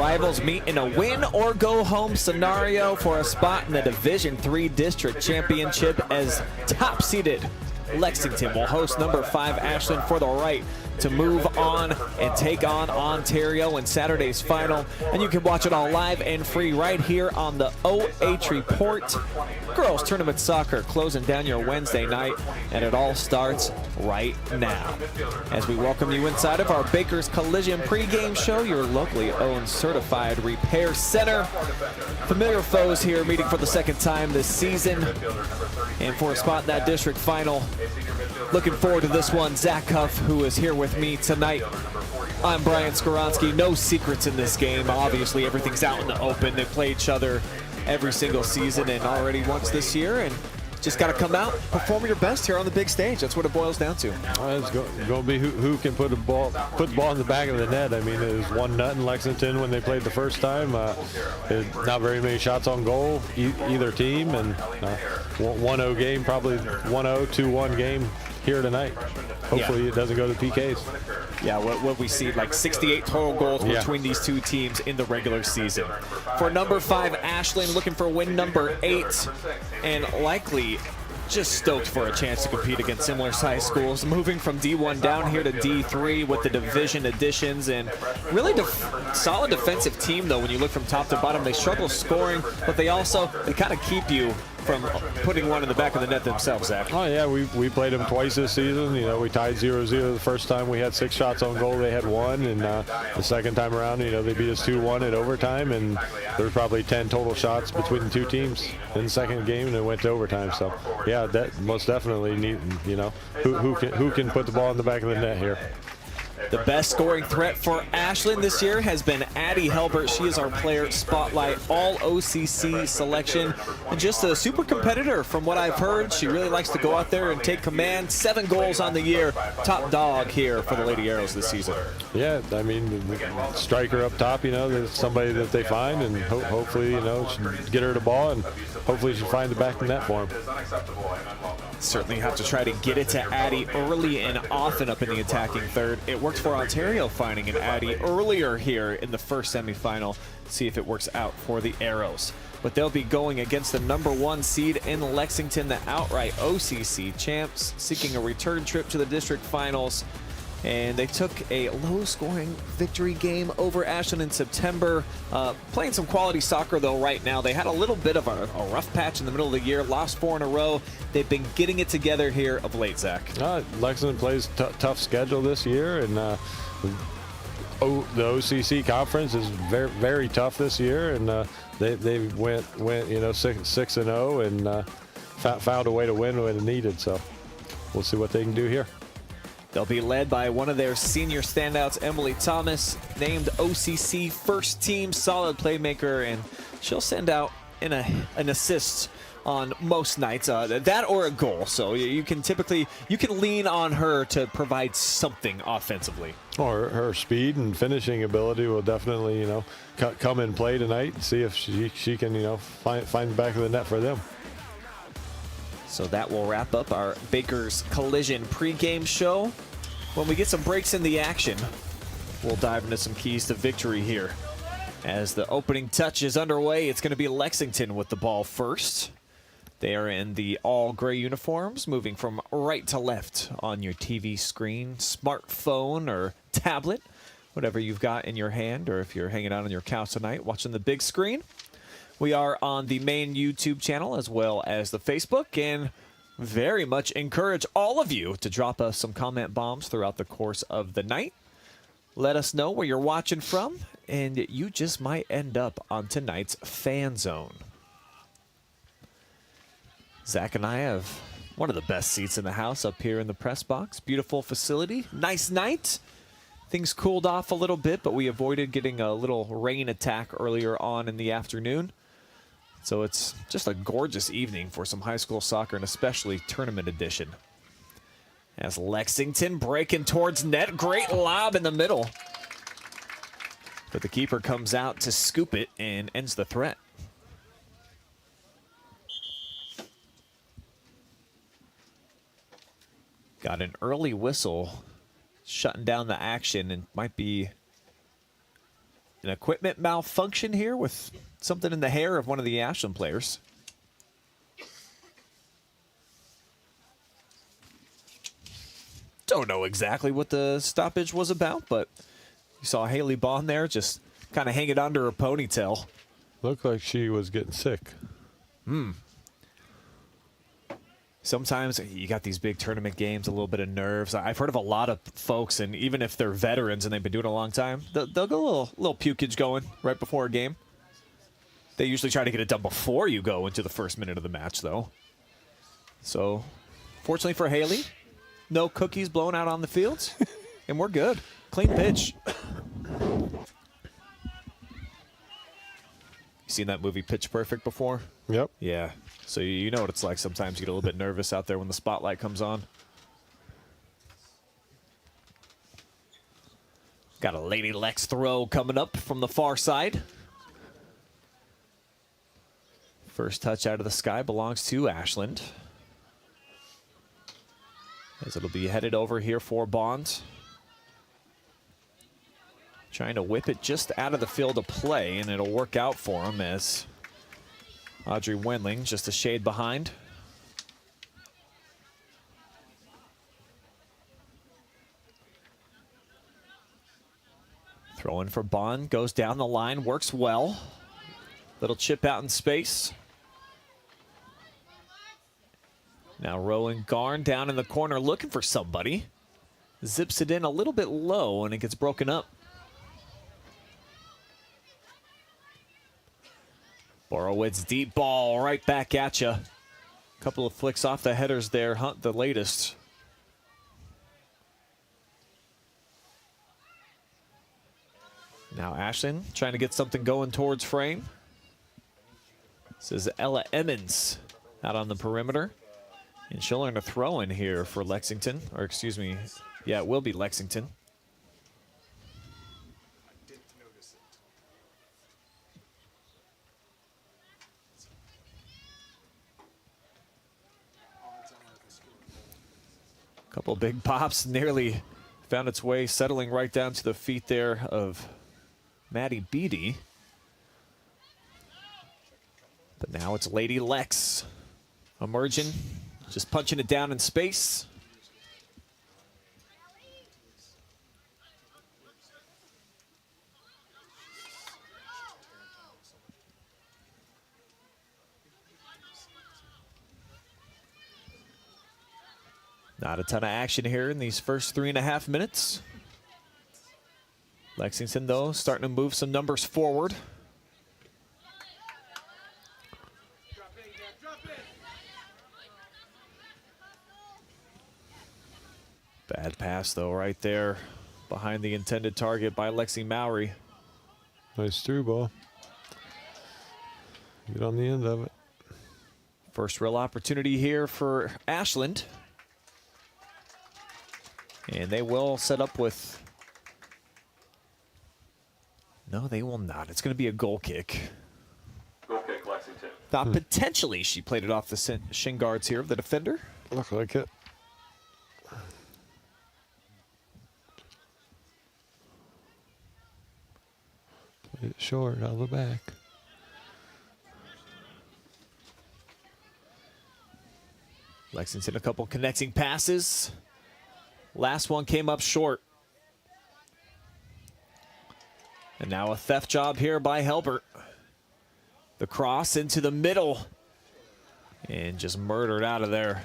rivals meet in a win-or-go-home scenario for a spot in the Division III District Championship as top-seeded Lexington will host number 5 Ashland for the right to move on and take on Ontario in Saturday's final. And you can watch it all live and free right here on the OH Report. Girls Tournament Soccer closing down your Wednesday night, and it all starts right now. As we welcome you inside of our Baker's Collision pregame show, your locally owned certified repair center. Familiar foes here meeting for the second time this season, and for a spot in that district final. Looking forward to this one. Zach Huff, who is here with me tonight. I'm Brian Skoronsky. No secrets in this game. Obviously, everything's out in the open. They play each other every single season and already once this year, and just got to come out, perform your best here on the big stage. That's what it boils down to. It's going to be who can put the ball in the back of the net. I mean, it was 1-0 in Lexington when they played the first time. Not very many shots on goal, either team, and 1-0 game, probably 1-0, 2-1 game here tonight. Hopefully it doesn't go to PKs. Yeah, what we see, like 68 total goals between these two teams in the regular season. For number 5, Ashland looking for win number 8, and likely just stoked for a chance to compete against similar size schools, moving from D1 down here to D3 with the division additions, and really solid defensive team though. When you look from top to bottom, they struggle scoring, but they kind of keep you from putting one in the back of the net themselves, Zach. Oh yeah, we played them twice this season. You know, we tied 0-0 the first time. We had 6 shots on goal. They had 1, and the second time around, you know, they beat us 2-1 at overtime, and there were probably 10 total shots between the two teams in the second game, and it went to overtime. So yeah, that most definitely need, you know, who can put the ball in the back of the net here. The best scoring threat for Ashland this year has been Addie Helbert. She is our player spotlight, all OCC selection, and just a super competitor from what I've heard. She really likes to go out there and take command. 7 goals on the year, top dog here for the Lady Arrows this season. Yeah, I mean, the striker up top, you know, there's somebody that they find, and hopefully, you know, get her the ball, and hopefully she find the back of the net for them. Certainly have to try to get it to Addie early and often up in the attacking third. It worked for Ontario finding an Addie earlier here in the first semifinal. See if it works out for the Arrows. But they'll be going against the number 1 seed in Lexington, the outright OCC champs, seeking a return trip to the district finals. And they took a low-scoring victory game over Ashland in September. Playing some quality soccer, though, right now. They had a little bit of a rough patch in the middle of the year, lost 4 in a row. They've been getting it together here of late, Zach. Lexington plays tough schedule this year, and the OCC conference is very, very tough this year, and they went you know 6-0 and found a way to win when it needed. So we'll see what they can do here. They'll be led by one of their senior standouts, Emily Thomas, named OCC first team solid playmaker, and she'll send out an assist on most nights, that or a goal. So you can lean on her to provide something offensively. Or her speed and finishing ability will definitely, you know, come and play tonight and see if she can, you know, find the back of the net for them. So that will wrap up our Baker's Collision pregame show. When we get some breaks in the action, we'll dive into some keys to victory here. As the opening touch is underway, it's going to be Lexington with the ball first. They are in the all-gray uniforms, moving from right to left on your TV screen, smartphone, or tablet, whatever you've got in your hand, or if you're hanging out on your couch tonight watching the big screen. We are on the main YouTube channel as well as the Facebook, and very much encourage all of you to drop us some comment bombs throughout the course of the night. Let us know where you're watching from, and you just might end up on tonight's Fan Zone. Zach and I have one of the best seats in the house up here in the press box. Beautiful facility, nice night. Things cooled off a little bit, but we avoided getting a little rain attack earlier on in the afternoon. So it's just a gorgeous evening for some high school soccer, and especially tournament edition. As Lexington breaking towards net, great lob in the middle. But the keeper comes out to scoop it and ends the threat. Got an early whistle shutting down the action, and might be an equipment malfunction here with something in the hair of one of the Ashland players. Don't know exactly what the stoppage was about, but you saw Haley Bond there just kind of hanging under her ponytail. Looked like she was getting sick. Sometimes you got these big tournament games, a little bit of nerves. I've heard of a lot of folks, and even if they're veterans and they've been doing it a long time, they'll get a little pukage going right before a game. They usually try to get it done before you go into the first minute of the match, though. So, fortunately for Haley, no cookies blown out on the fields, and we're good. Clean pitch. You seen that movie Pitch Perfect before? Yep. Yeah. So you know what it's like. Sometimes you get a little bit nervous out there when the spotlight comes on. Got a Lady Lex throw coming up from the far side. First touch out of the sky belongs to Ashland, as it'll be headed over here for Bond. Trying to whip it just out of the field of play, and it'll work out for him as Audrey Wendling just a shade behind. Throw in for Bond, goes down the line, works well. Little chip out in space. Now Rowan Garn down in the corner looking for somebody. Zips it in a little bit low and it gets broken up. Borowitz deep ball right back at you. Couple of flicks off the headers there, Hunt the latest. Now Ashland trying to get something going towards frame. This is Ella Emmons out on the perimeter. And she'll earn a throw in here for Lexington, or excuse me, yeah, it will be Lexington. Couple big pops, nearly found its way, settling right down to the feet there of Maddie Beatty. But now it's Lady Lex emerging, just punching it down in space. Not a ton of action here in these first 3.5 minutes. Lexington, though, starting to move some numbers forward. Bad pass, though, right there behind the intended target by Lexi Mowry. Nice through ball. Get on the end of it. First real opportunity here for Ashland. And they will set up with... No, they will not. It's going to be a goal kick. Goal kick, Lexington. Thought potentially she played it off the shin guards here of the defender. Look like it. Played it short out of the back. Lexington, a couple connecting passes. Last one came up short. And now a theft job here by Helbert. The cross into the middle. And just murdered out of there.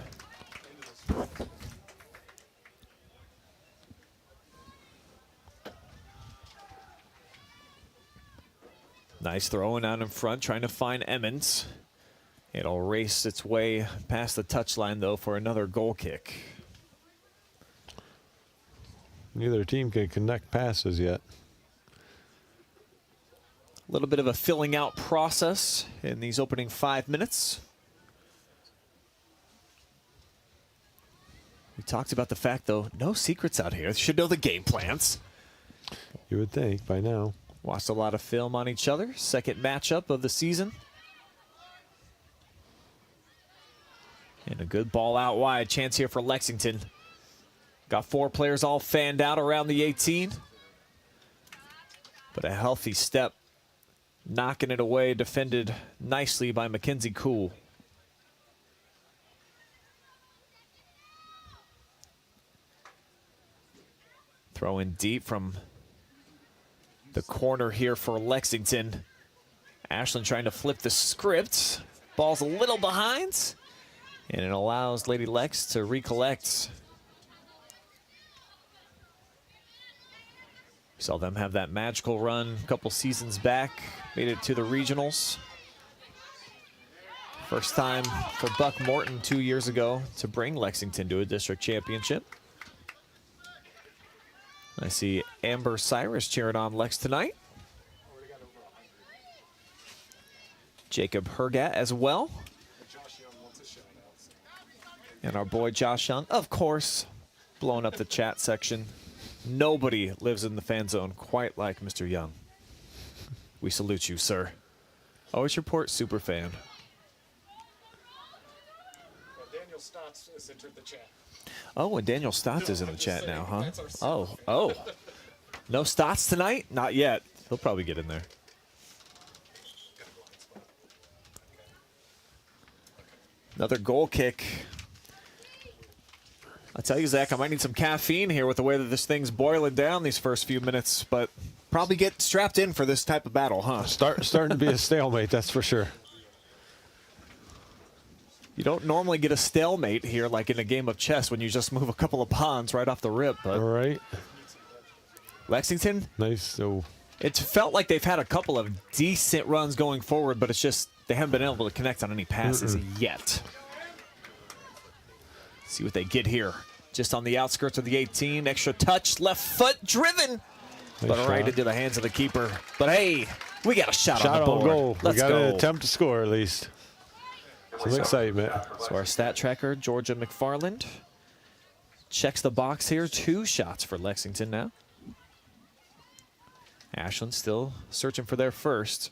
Nice throwing out in front, trying to find Emmons. It'll race its way past the touchline, though, for another goal kick. Neither team can connect passes yet. A little bit of a filling out process in these opening 5 minutes. We talked about the fact, though, no secrets out here. They should know the game plans. You would think by now. Watched a lot of film on each other. Second matchup of the season. And a good ball out wide. Chance here for Lexington. Got 4 players all fanned out around the 18. But a healthy step, knocking it away, defended nicely by Mackenzie Cool. Throw in deep from the corner here for Lexington. Ashland trying to flip the script. Ball's a little behind, and it allows Lady Lex to recollect. Saw them have that magical run a couple seasons back, made it to the regionals. First time for Buck Morton 2 years ago to bring Lexington to a district championship. I see Amber Cyrus cheering on Lex tonight. Jacob Hergat as well. And our boy Josh Young, of course, blowing up the chat section. Nobody lives in the fan zone quite like Mr. Young. We salute you, sir. Always report super fan. Daniel Stotts has entered the chat. Oh, and Daniel Stotts is in the chat now, huh? Oh. No Stotts tonight? Not yet. He'll probably get in there. Another goal kick. I tell you, Zach, I might need some caffeine here with the way that this thing's boiling down these first few minutes, but probably get strapped in for this type of battle, huh? Starting to be a stalemate, that's for sure. You don't normally get a stalemate here like in a game of chess when you just move a couple of pawns right off the rip. But all right. Lexington? Nice. So it's felt like they've had a couple of decent runs going forward, but it's just they haven't been able to connect on any passes yet. See what they get here. Just on the outskirts of the 18. Extra touch, left foot driven. Nice but right shot. into the hands of the keeper. But hey, we got a shot on the board. Goal. Let's we got go. an attempt to score at least. Some excitement. So our stat tracker, Georgia McFarland, checks the box here. 2 shots for Lexington now. Ashland still searching for their first.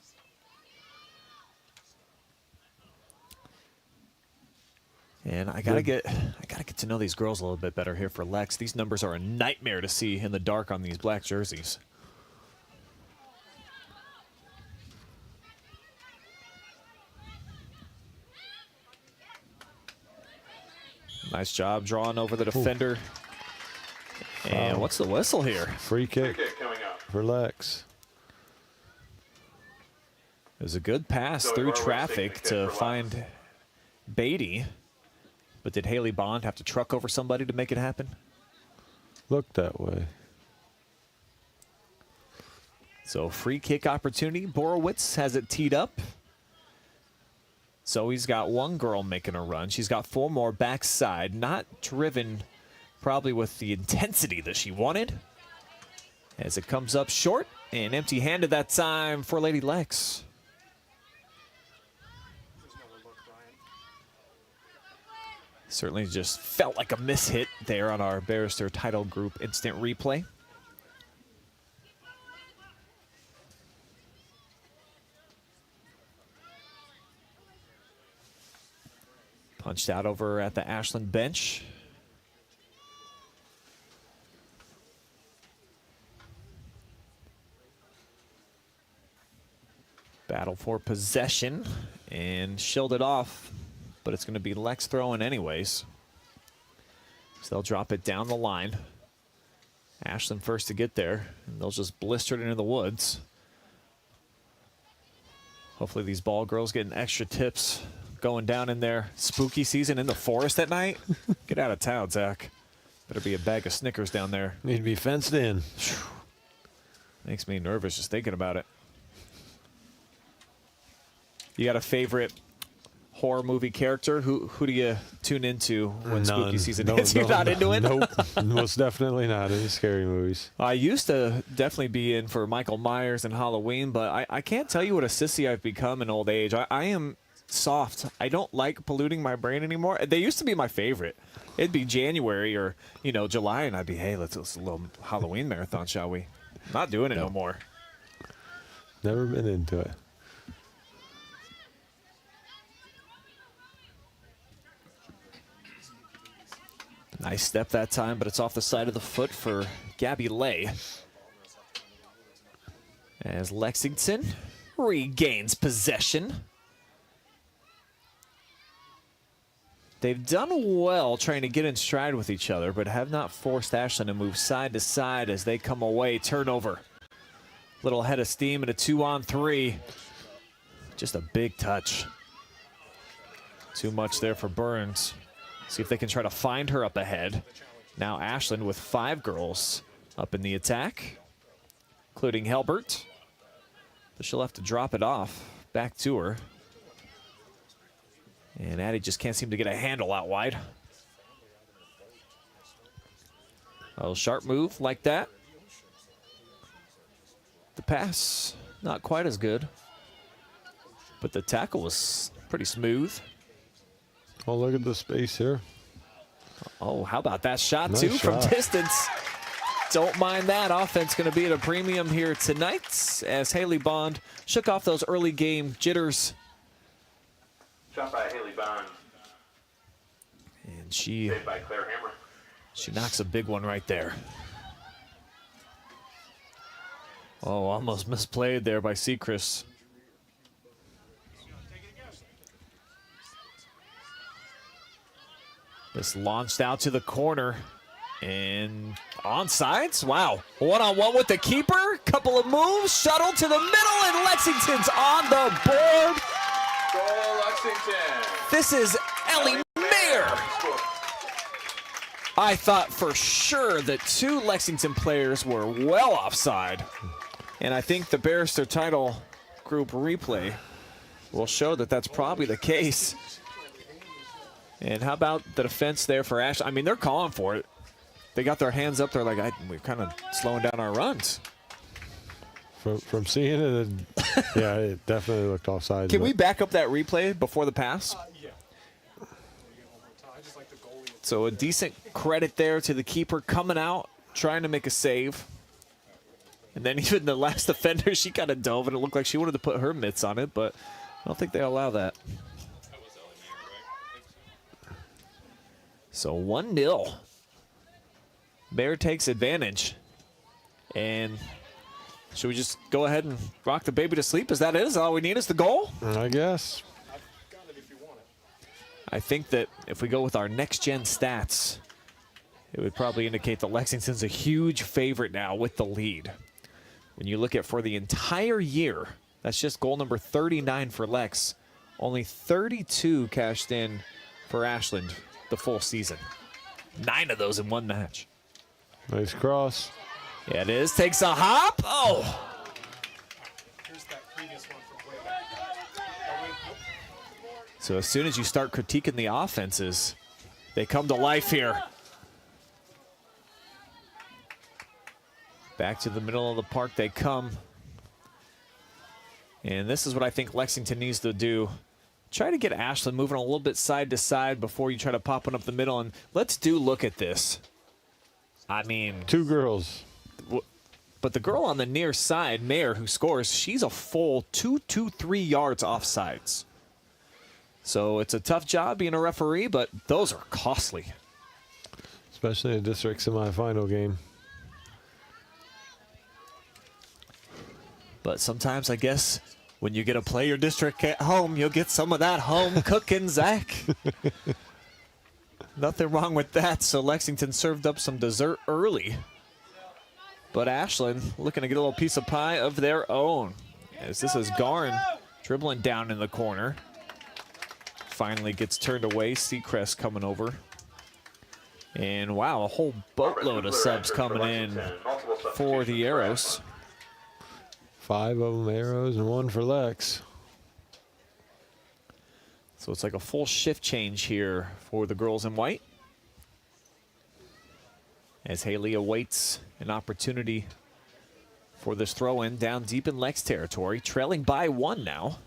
And I gotta get to know these girls a little bit better here for Lex. These numbers are a nightmare to see in the dark on these black jerseys. Nice job drawing over the defender. And what's the whistle here? Free kick coming up. for Lex. It was a good pass through traffic to find Beatty. But did Haley Bond have to truck over somebody to make it happen? Looked that way. So free kick opportunity. Borowitz has it teed up. So he's got 1 girl making a run. She's got 4 more backside. Not driven probably with the intensity that she wanted. As it comes up short and empty-handed that time for Lady Lex. Certainly just felt like a mishit there on our Barrister title group instant replay. Punched out over at the Ashland bench. Battle for possession and shielded off, but it's going to be Lex throwing anyways. So they'll drop it down the line. Ashland first to get there, and they'll just blister it into the woods. Hopefully these ball girls getting extra tips going down in their spooky season in the forest at night. Get out of town, Zach. Better be a bag of Snickers down there. Need to be fenced in. Makes me nervous just thinking about it. You got a favorite horror movie character? Who do you tune into when spooky season hits? You're not into it? Nope, most definitely not any scary movies. I used to definitely be in for Michael Myers and Halloween, but I can't tell you what a sissy I've become in old age. I am soft. I don't like polluting my brain anymore. They used to be my favorite. It'd be January or July, and I'd be, hey, let's do a little Halloween marathon, shall we? Not doing it no more. Never been into it. Nice step that time, but it's off the side of the foot for Gabby Lay. As Lexington regains possession. They've done well trying to get in stride with each other, but have not forced Ashland to move side to side as they come away. Turnover. Little head of steam and a 2-on-3. Just a big touch. Too much there for Burns. See if they can try to find her up ahead. Now Ashland with 5 girls up in the attack, including Helbert. But she'll have to drop it off back to her. And Addie just can't seem to get a handle out wide. A sharp move like that. The pass, not quite as good. But the tackle was pretty smooth. Oh, look at the space here. Oh, how about that shot, Nice too, shot. from distance. Don't mind that. Offense going to be at a premium here tonight as Haley Bond shook off those early game jitters. Shot by Haley Bond. And she Saved by Claire Hammer. knocks a big one right there. Oh, almost misplayed there by Seacrest. This launched out to the corner. And onside? Wow. One-on-one with the keeper. Couple of moves. Shuttle to the middle, and Lexington's on the board. Goal, Lexington. This is Ellie Mayer. I thought for sure that 2 Lexington players were well offside. And I think the Barrister title group replay will show that that's probably the case. And how about the defense there for Ashland? I mean, they're calling for it. They got their hands up. They're like, we're kind of slowing down our runs. From seeing it, yeah, it definitely looked offside. Can we back up that replay before the pass? Yeah. I just like the goalie. So a decent credit there to the keeper coming out, trying to make a save. And then even the last defender, she kind of dove, and it looked like she wanted to put her mitts on it, but I don't think they allow that. So 1-0. Bear takes advantage. And should we just go ahead and rock the baby to sleep? Is that it? Is all we need is the goal? I guess. I've got it if you want it. I think that if we go with our next-gen stats, it would probably indicate that Lexington's a huge favorite now with the lead. When you look at for the entire year, that's just goal number 39 for Lex. Only 32 cashed in for Ashland the full season. 9 of those in one match. Nice cross. Yeah, it is. Takes a hop. Oh! Here's that previous one from way back. Oh, wait, nope. So as soon as you start critiquing the offenses, they come to life here. Back to the middle of the park they come. And this is what I think Lexington needs to do. Try to get Ashland moving a little bit side to side before you try to pop one up the middle. And let's look at this. I mean, 2 girls. but the girl on the near side, Mayer, who scores, she's a full 3 yards offsides. So it's a tough job being a referee, but those are costly. Especially in a district semifinal game. But sometimes, I guess, when you get to play your district at home, you'll get some of that home cooking, Zach. Nothing wrong with that. So Lexington served up some dessert early. But Ashland looking to get a little piece of pie of their own. As this is Garn dribbling down in the corner. Finally gets turned away. Seacrest coming over. And wow, a whole boatload of subs coming in for the Arrows. 5 of them arrows and 1 for Lex. So it's like a full shift change here for the girls in white. As Haley awaits an opportunity for this throw-in down deep in Lex territory, trailing by 1 now.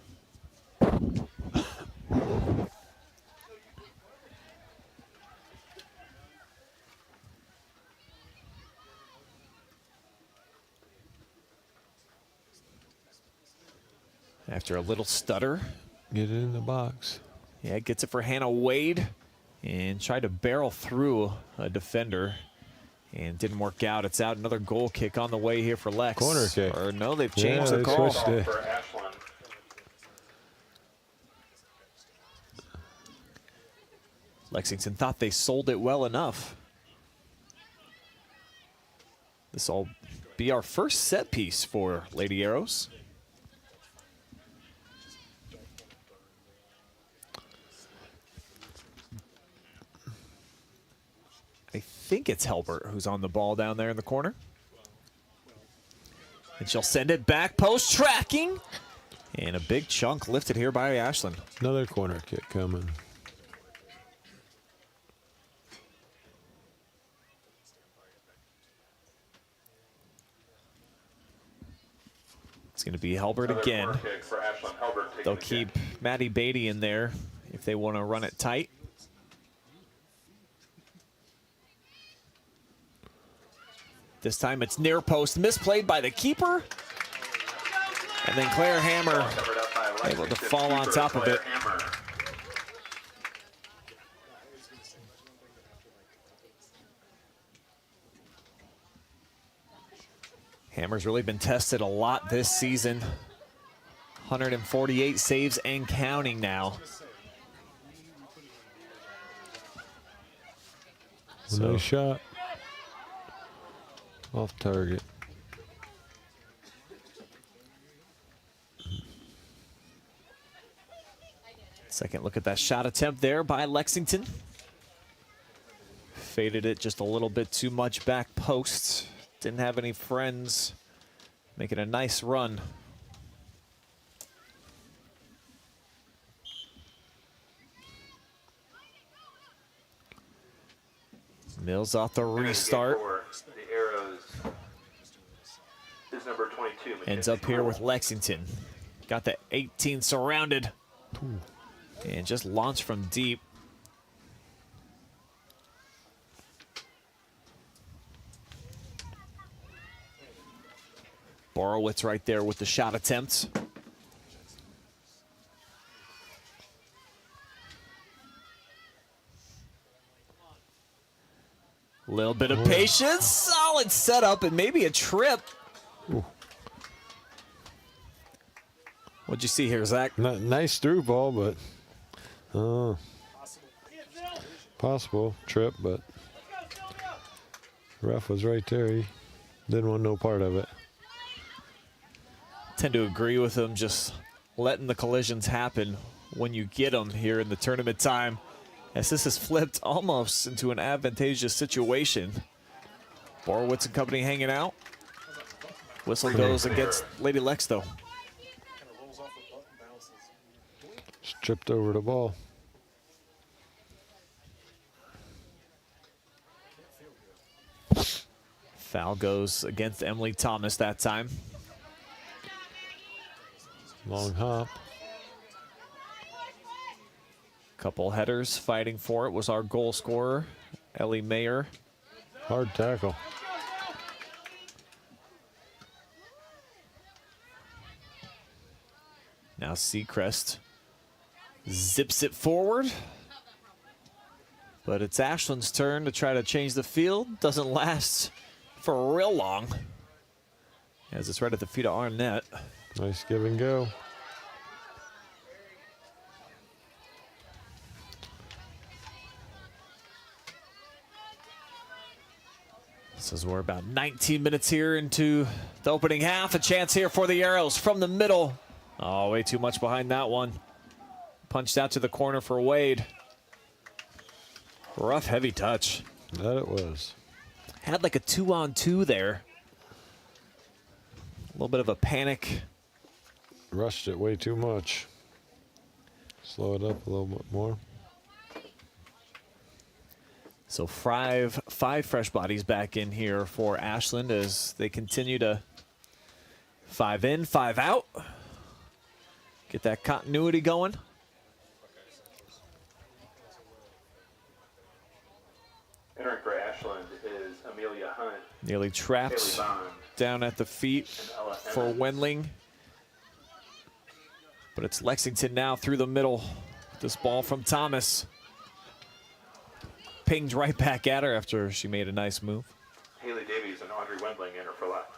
After a little stutter. Get it in the box. Yeah, gets it for Hannah Wade and tried to barrel through a defender. And didn't work out. It's out. Another goal kick on the way here for Lex. Corner kick. Or no, they've changed the they call. switched it. For Ashland. Lexington thought they sold it well enough. This will be our first set piece for Lady Arrows. I think it's Helbert who's on the ball down there in the corner. And she'll send it back, post tracking. And a big chunk lifted here by Ashland. Another corner kick coming. It's going to be Helbert Another again. corner kick for Ashland. Helbert taking They'll the keep kick. Maddie Beatty in there if they want to run it tight. This time it's near post, misplayed by the keeper. And then Claire Hammer Covered up by able to Lexington fall on keeper, top of Claire it. Hammer. Hammer's really been tested a lot this season. 148 saves and counting now. Nice shot. Off target. Second look at that shot attempt there by Lexington. Faded it just a little bit too much back post. Didn't have any friends. Making a nice run. Mills off the restart. For the Arrows is number 22. Ends up here with Lexington. Got the 18 surrounded. And just launched from deep. Borowitz right there with the shot attempts. Little bit of patience, solid setup, and maybe a trip. Ooh. What'd you see here, Zach? Nice through ball, but possible trip, but ref was right there. He didn't want no part of it. Tend to agree with him, just letting the collisions happen when you get them here in the tournament time, as this has flipped almost into an advantageous situation. Borowitz and company hanging out. Whistle goes against Lady Lex, though. Just tripped over the ball. Foul goes against Emily Thomas that time. Long hop. Couple headers fighting for it was our goal scorer, Ellie Mayer. Hard tackle. Now Seacrest zips it forward. But it's Ashland's turn to try to change the field. Doesn't last for real long, as it's right at the feet of Arnett. Nice give and go. So we're about 19 minutes here into the opening half. A chance here for the Arrows from the middle. Oh, way too much behind that one. Punched out to the corner for Wade. Rough, heavy touch. That it was. Had like a 2-on-2 there. A little bit of a panic. Rushed it way too much. Slow it up a little bit more. So five fresh bodies back in here for Ashland as they continue to 5 in, 5 out. Get that continuity going. Entering for Ashland is Amelia Hunt, Nearly Haley trapped Bond, down at the feet and Ella for Emmons. Wendling. But it's Lexington now through the middle. This ball from Thomas. Pinged right back at her after she made a nice move. Haley Davies and Audrey Wendling enter for laps.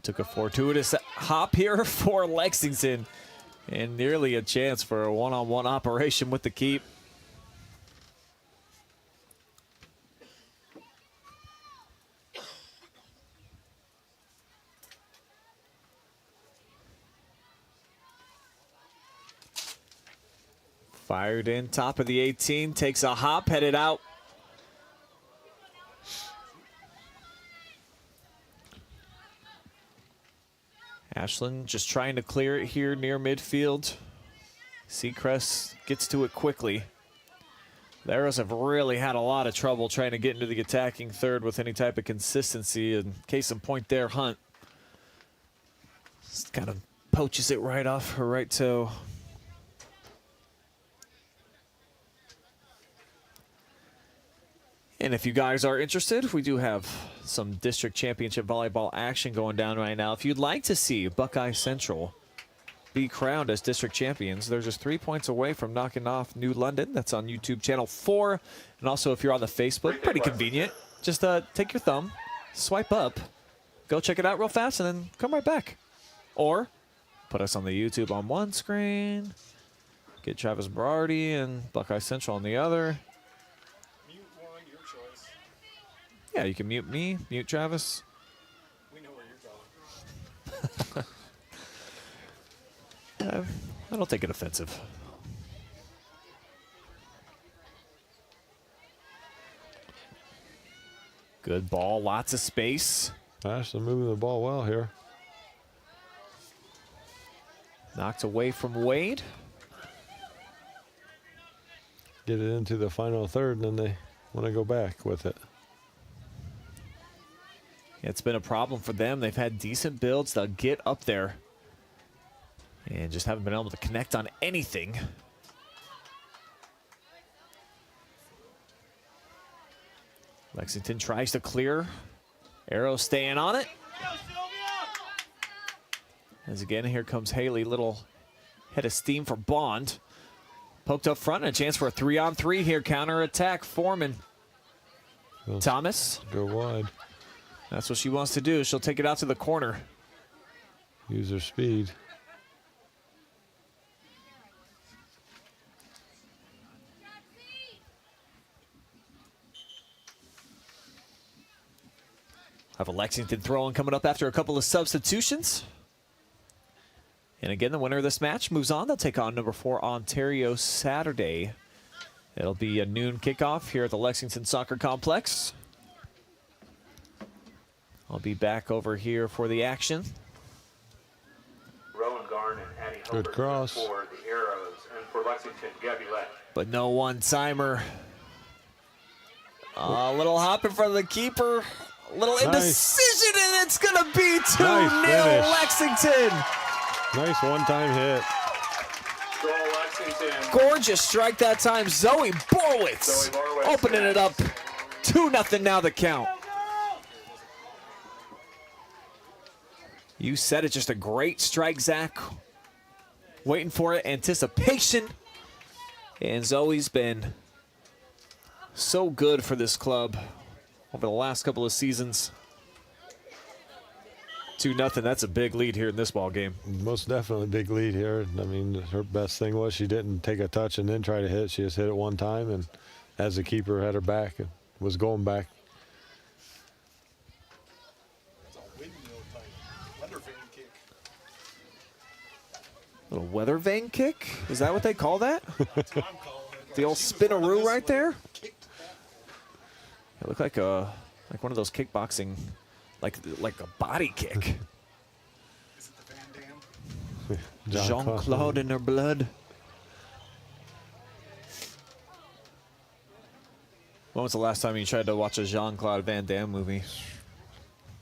Took a fortuitous hop here for Lexington, and nearly a chance for a one-on-one operation with the keep. Fired in, top of the 18, takes a hop, headed out. Ashland just trying to clear it here near midfield. Seacrest gets to it quickly. The Arrows have really had a lot of trouble trying to get into the attacking third with any type of consistency. And case in point there, Hunt just kind of poaches it right off her right toe. And if you guys are interested, we do have some district championship volleyball action going down right now. If you'd like to see Buckeye Central be crowned as district champions, they're just 3 points away from knocking off New London. That's on YouTube channel 4. And also, if you're on the Facebook, pretty convenient. Just take your thumb, swipe up, go check it out real fast, and then come right back. Or put us on the YouTube on one screen, get Travis Berardi and Buckeye Central on the other. Yeah, you can mute me, mute Travis. We know where you're going. I don't take it offensive. Good ball, lots of space. Ashland moving the ball well here. Knocked away from Wade. Get it into the final third, and then they want to go back with it. It's been a problem for them. They've had decent builds. They'll get up there and just haven't been able to connect on anything. Lexington tries to clear. Arrow staying on it. As again, here comes Haley. Little head of steam for Bond. Poked up front and a chance for a 3-on-3 here. Counter attack. Foreman. Well, Thomas. Go wide. That's what she wants to do. She'll take it out to the corner. Use her speed. Have a Lexington throw-in coming up after a couple of substitutions. And again, the winner of this match moves on. They'll take on number 4 Ontario Saturday. It'll be a noon kickoff here at the Lexington Soccer Complex. I'll be back over here for the action. Rowan Garn and Addie Good cross. for the Arrows, and for Lexington, Gabby Lett. But no one-timer. A little hop in front of the keeper. A little indecision, and it's going to be 2-0 Lexington. Nice one-time hit. Goal Lexington. Gorgeous strike that time. Zoe Borwitz opening it up. 2-0 now the count. You said it, just a great strike, Zach. Waiting for it, anticipation. And Zoe's been so good for this club over the last couple of seasons. 2-0, that's a big lead here in this ball game. Most definitely big lead here. I mean, her best thing was she didn't take a touch and then try to hit. She just hit it one time, and as the keeper had her back, and was going back. It's a windmill type weather vane kick. Little weather vane kick? Is that what they call that? That's what I'm calling it. The old spinaroo right there? It looked like one of those kickboxing, like a body kick. Is it the Van Damme? Jean-Claude in her blood. When was the last time you tried to watch a Jean-Claude Van Damme movie?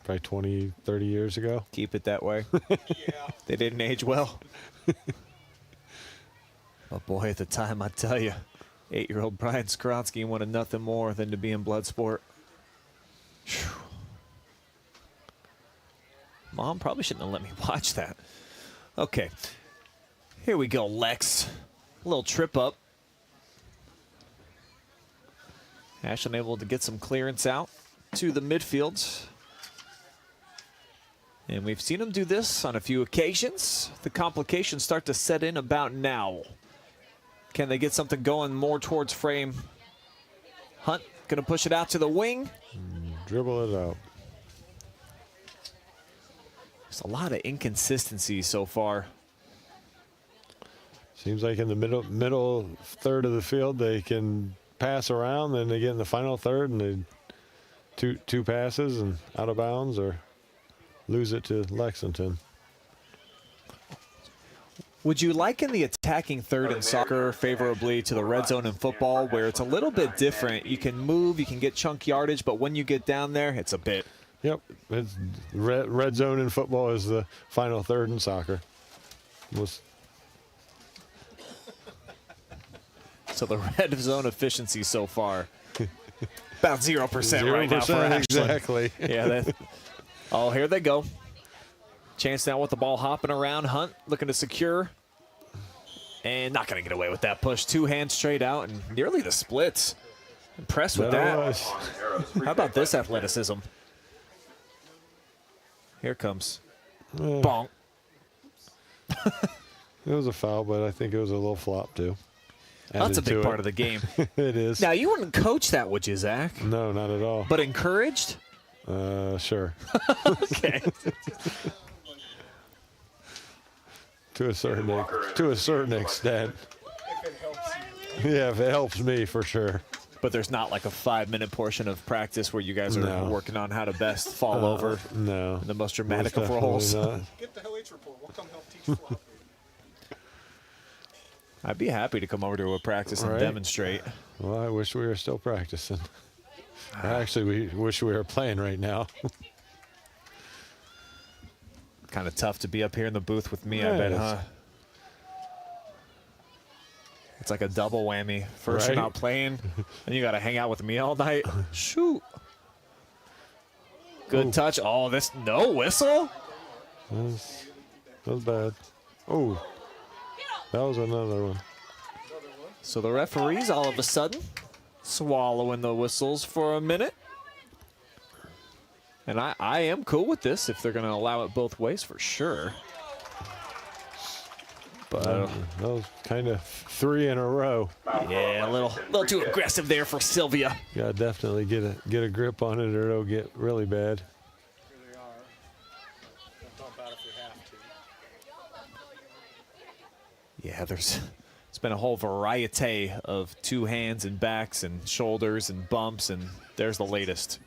Probably 20, 30 years ago. Keep it that way. Yeah. They didn't age well. But boy, at the time, I tell you, 8-year-old Brian Skronsky wanted nothing more than to be in Bloodsport. Whew. Mom probably shouldn't have let me watch that. Okay. Here we go, Lex. A little trip up. Ashland able to get some clearance out to the midfield. And we've seen him do this on a few occasions. The complications start to set in about now. Can they get something going more towards frame? Hunt going to push it out to the wing. Dribble it out. There's a lot of inconsistency so far. Seems like in the middle third of the field they can pass around, then they get in the final third and they two passes and out of bounds or lose it to Lexington. Would you liken the attacking third in soccer favorably to the red zone in football, where it's a little bit different? You can move, you can get chunk yardage, but when you get down there, it's a bit. Yep, it's red zone in football is the final third in soccer. So the red zone efficiency so far, about 0% right now for Ashland. Exactly. Yeah. Oh, here they go. Chance now with the ball hopping around. Hunt looking to secure. And not going to get away with that push. Two hands straight out and nearly the splits. Impressed with that. How about this athleticism? Here comes. Bonk. It was a foul, but I think it was a little flop too. That's a big part of the game. It is. Now, you wouldn't coach that, would you, Zach? No, not at all. But encouraged? Sure. Okay. to a certain extent. If it helps you. Yeah, if it helps me, for sure. But there's not like a 5-minute portion of practice where you guys are working on how to best fall over No. in the most dramatic Most of roles. definitely not. Get the LH report. We'll come help teach flop. I'd be happy to come over to a practice and Right. demonstrate. Well, I wish we were still practicing. Actually, we wish we were playing right now. Kind of tough to be up here in the booth with me, I Yeah, bet, it is. huh? It's like a double whammy. First you're Right. not playing, and you got to hang out with me all night. Shoot. Good touch. Oh, this no whistle? That was bad. Oh, that was another one. So the referees all of a sudden swallowing the whistles for a minute. And I am cool with this if they're going to allow it both ways for sure. But That was kind of 3 in a row. yeah, a little too aggressive there for Sylvia. Gotta definitely get a grip on it or it'll get really bad. Here they are. We'll dump out if we have to. Yeah, there's been a whole variety of two hands and backs and shoulders and bumps, and there's the latest.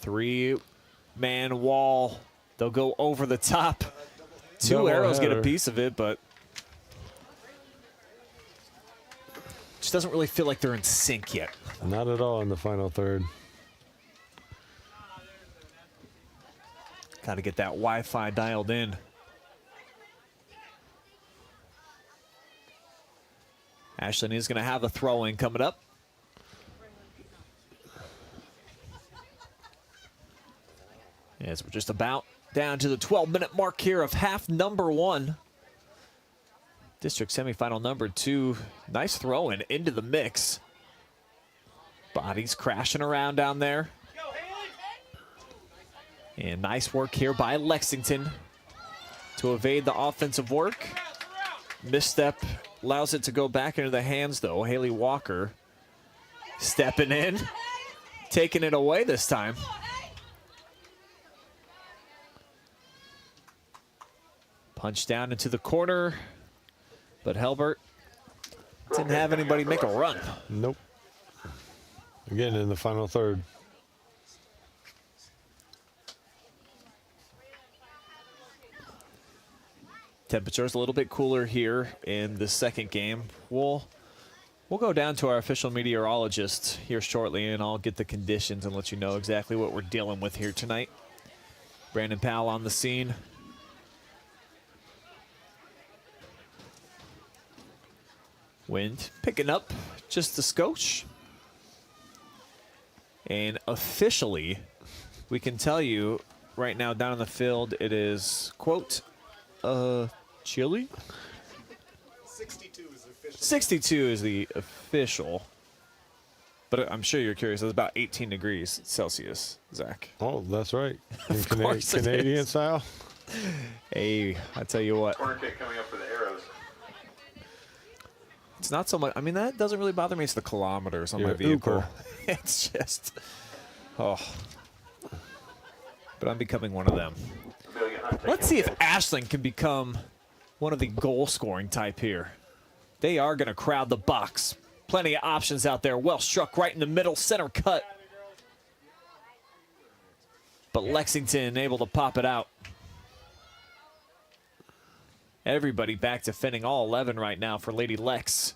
3-man wall. They'll go over the top. Two Double arrows get a header. piece of it, but just doesn't really feel like they're in sync yet. Not at all in the final third. Got to get that Wi-Fi dialed in. Ashland is going to have a throw-in coming up. As we're just about down to the 12-minute mark here of half number 1. District semifinal number 2. Nice throw-in into the mix. Bodies crashing around down there. And nice work here by Lexington to evade the offensive work. Misstep allows it to go back into the hands, though. Haley Walker stepping in, taking it away this time. Punch down into the corner, but Helbert didn't have anybody make a run. Nope. Again in the final third. Temperature's a little bit cooler here in the second game. We'll go down to our official meteorologist here shortly, and I'll get the conditions and let you know exactly what we're dealing with here tonight. Brandon Powell on the scene. Wind picking up just a skosh. And officially, we can tell you right now down in the field, it is, quote, chilly? 62 is the official. 62 is the official. but I'm sure you're curious. It's about 18 degrees Celsius, Zach. Oh, that's right. In Of course it Canadian is. style. Hey, I tell you what. Corner kick coming up for the Arrows. It's not so much. I mean, that doesn't really bother me. It's the kilometers on my Your vehicle. Uber. It's just, oh. But I'm becoming one of them. Amelia Hunt taking Let's see if it. Ashland can become one of the goal-scoring type here. They are going to crowd the box. Plenty of options out there. Well struck right in the middle, center cut. But Lexington able to pop it out. Everybody back defending all 11 right now for Lady Lex.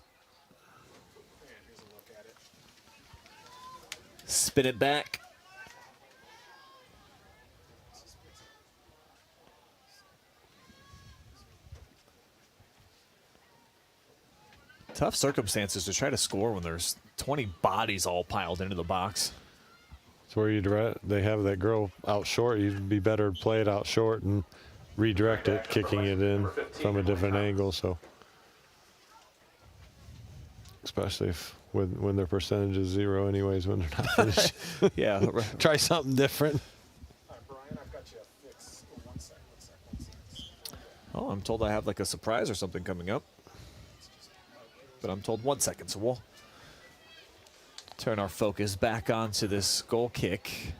Spin it back. Tough circumstances to try to score when there's 20 bodies all piled into the box. It's where you direct. They have that girl out short. You'd be better to play it out short and redirect it, kicking it in from a different angle. So, especially if when their percentage is 0, anyways, when they're not finished. Yeah. Try something different. All right, Brian, I've got you a fix. Oh, one sec. Oh, I'm told I have like a surprise or something coming up. But I'm told 1 second, so we'll turn our focus back onto this goal kick.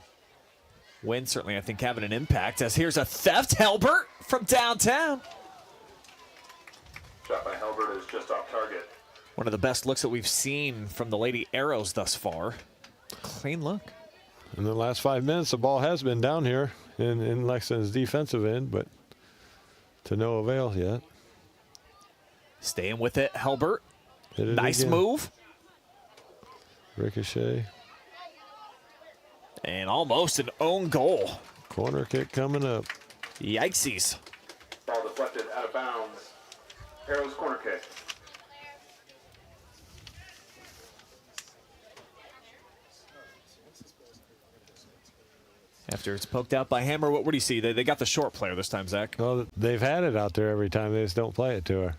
Win certainly, I think, having an impact, as here's a theft. Helbert from downtown. Shot by Halbert is just off target. One of the best looks that we've seen from the Lady Arrows thus far. Clean look. In the last 5 minutes, the ball has been down here in Lexington's defensive end, but to no avail yet. Staying with it, Helbert. Hit it Nice again. move. Ricochet. And almost an own goal. Corner kick coming up. Yikesies. Ball deflected out of bounds. Arrows corner kick. After it's poked out by Hammer, what do you see? They got the short player this time, Zach. Well, they've had it out there every time. They just don't play it to her.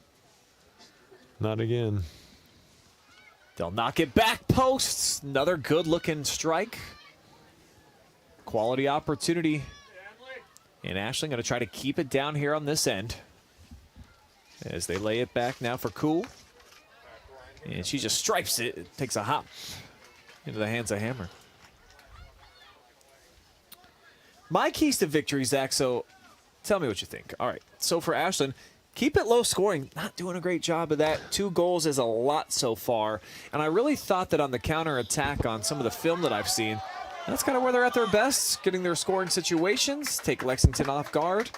Not again. They'll knock it back posts. Another good-looking strike. Quality opportunity. And Ashland going to try to keep it down here on this end. As they lay it back now for Cool. And she just stripes it. It takes a hop into the hands of Hammer. My keys to victory, Zach, so tell me what you think. All right, so for Ashland, keep it low scoring. Not doing a great job of that. 2 goals is a lot so far. And I really thought that on the counterattack on some of the film that I've seen, that's kind of where they're at their best, getting their scoring situations, take Lexington off guard.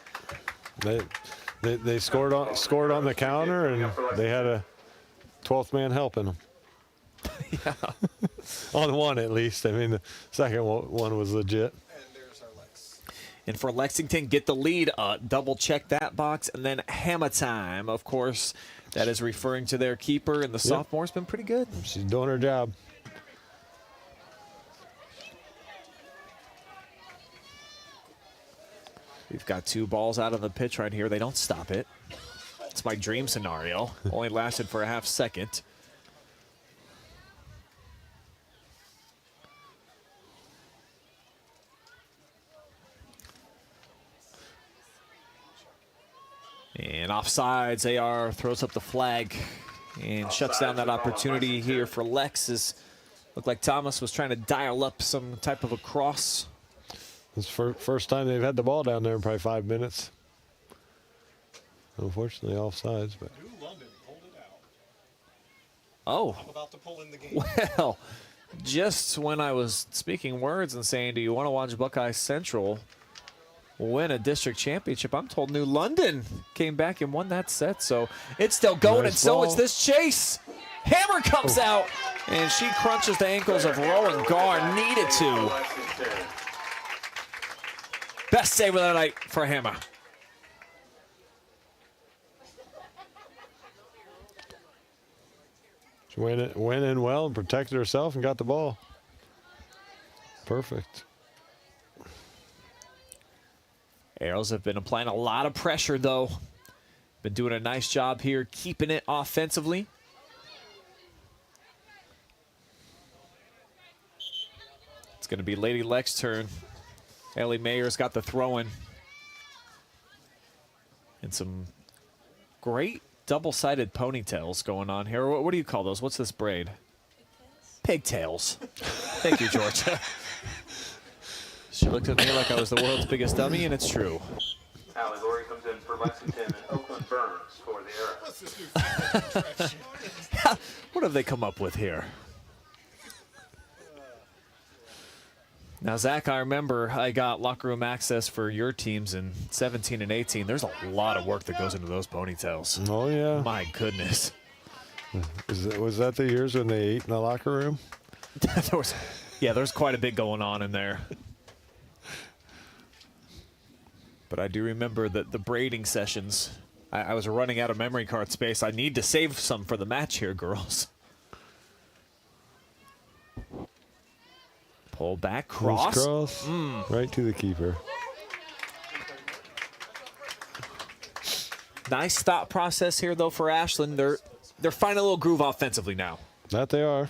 They scored on the counter, and they had a 12th man helping them. Yeah. On one, at least. I mean, the second one was legit. And there's our Lex. And for Lexington, get the lead, double check that box, and then hammer time. Of course, that is referring to their keeper, and the sophomore's been pretty good. She's doing her job. We've got 2 balls out on the pitch right here. They don't stop it. It's my dream scenario. Only lasted for a half second. And offsides, AR throws up the flag and shuts down that opportunity here for Lex. Looked like Thomas was trying to dial up some type of a cross. It's first time they've had the ball down there in probably 5 minutes. Unfortunately, offsides, but New London pulled it out. Oh, I'm about to pull in the game. well, just when I was speaking words and saying, do you want to watch Buckeye Central win a district championship, I'm told New London came back and won that set. So it's still going, Nice and so ball. it's this chase. Hammer comes out, and she crunches the ankles of Rowan Garr. Needed to. Lexington. Best save of the night for Hammer. she went in well and protected herself and got the ball. Perfect. Arrows have been applying a lot of pressure, though. Been doing a nice job here, keeping it offensively. going to be Lady Lex' turn. Ellie Mayer's got the throw-in. And some great double-sided ponytails going on here. What do you call those? What's this braid? Pigtails. Thank you, Georgia. She looked at me like I was the world's biggest dummy, and it's true. Allie Laurie comes in for Lexington and Oakland Burns for the Era. What have they come up with here? Now, Zach, I remember I got locker room access for your teams in 17 and 18. There's a lot of work that goes into those ponytails. Oh, yeah. My goodness. Was that the years when they ate in the locker room? There's quite a bit going on in there. But I do remember that the braiding sessions, I was running out of memory card space. I need to save some for the match here, girls. Pull back, cross. Right to the keeper. Nice thought process here, though, for Ashland. They're finding a little groove offensively now. That they are.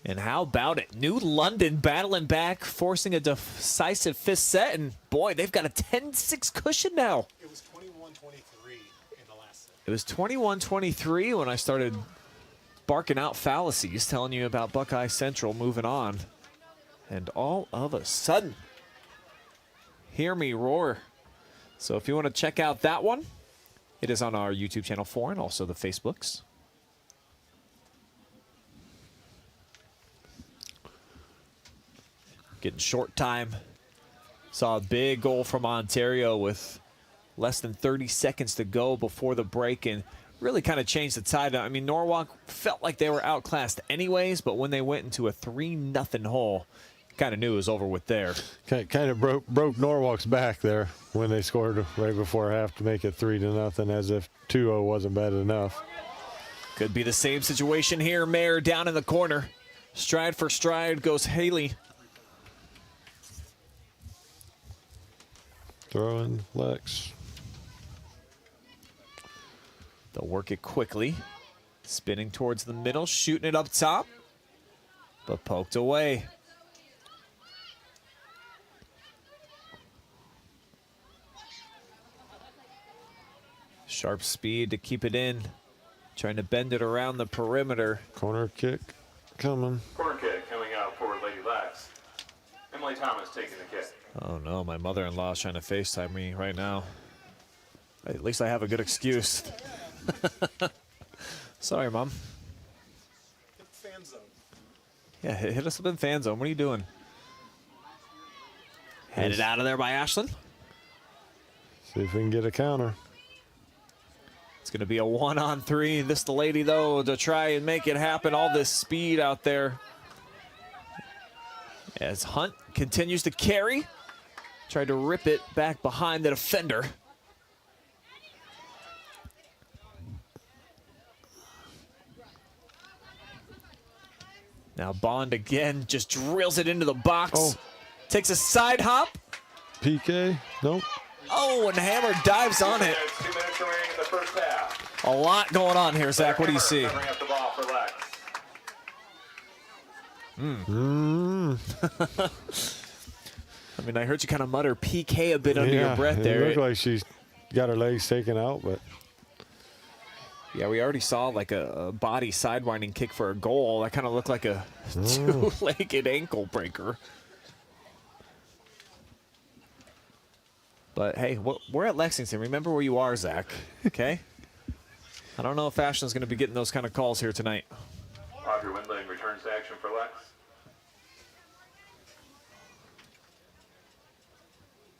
And how about it? New London battling back, forcing a decisive fifth set. And, boy, they've got a 10-6 cushion now. It was 21-23 in the last set. It was 21-23 when I started barking out fallacies, telling you about Buckeye Central moving on. And all of a sudden, hear me roar. So if you want to check out that one, it is on our YouTube channel 4 and also the Facebooks. Getting short time. Saw a big goal from Ontario with less than 30 seconds to go before the break and really kind of changed the tide. I mean, Norwalk felt like they were outclassed anyways, but when they went into a 3-0 hole, kind of knew it was over with there. Kind of broke Norwalk's back there when they scored right before half to make it 3-0, as if 2-0 wasn't bad enough. Could be the same situation here. Mayer down in the corner. Stride for stride goes Haley. Throwing Lex. They'll work it quickly. Spinning towards the middle, shooting it up top, but poked away. Sharp speed to keep it in. Trying to bend it around the perimeter. Corner kick coming. Corner kick coming out for Lady Lex. Emily Thomas taking the kick. Oh no, my mother-in-law is trying to FaceTime me right now. At least I have a good excuse. Sorry, Mom. Fan zone. Yeah, hit us up in fan zone. What are you doing? Headed out of there by Ashland. See if we can get a counter. It's going to be a 1-on-3. This the lady, though, to try and make it happen. All this speed out there. As Hunt continues to carry. Tried to rip it back behind the defender. Now Bond again just drills it into the box. Oh. Takes a side hop. PK? Nope. Oh, and Hammer dives on it. 2 minutes remaining in the first half. A lot going on here, Zach. What do you see? Covering up the ball for Lex. I mean, I heard you kind of mutter PK a bit under your breath there. It looked like she's got her legs taken out, but Yeah, we already saw like a body sidewinding kick for a goal. That kind of looked like a two-legged ankle breaker. But hey, we're at Lexington. Remember where you are, Zach. Okay? I don't know if Ashland's going to be getting those kind of calls here tonight. Roger Windling returns to action for Lex.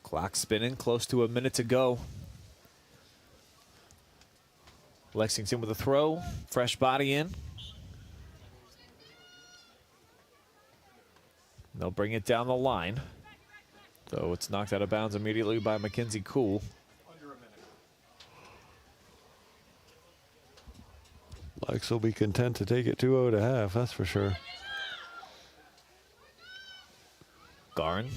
Clock spinning, close to a minute to go. Lexington with a throw, fresh body in. They'll bring it down the line. So it's knocked out of bounds immediately by Mackenzie Cool. Lex will be content to take it 2-0 to half, that's for sure. Garn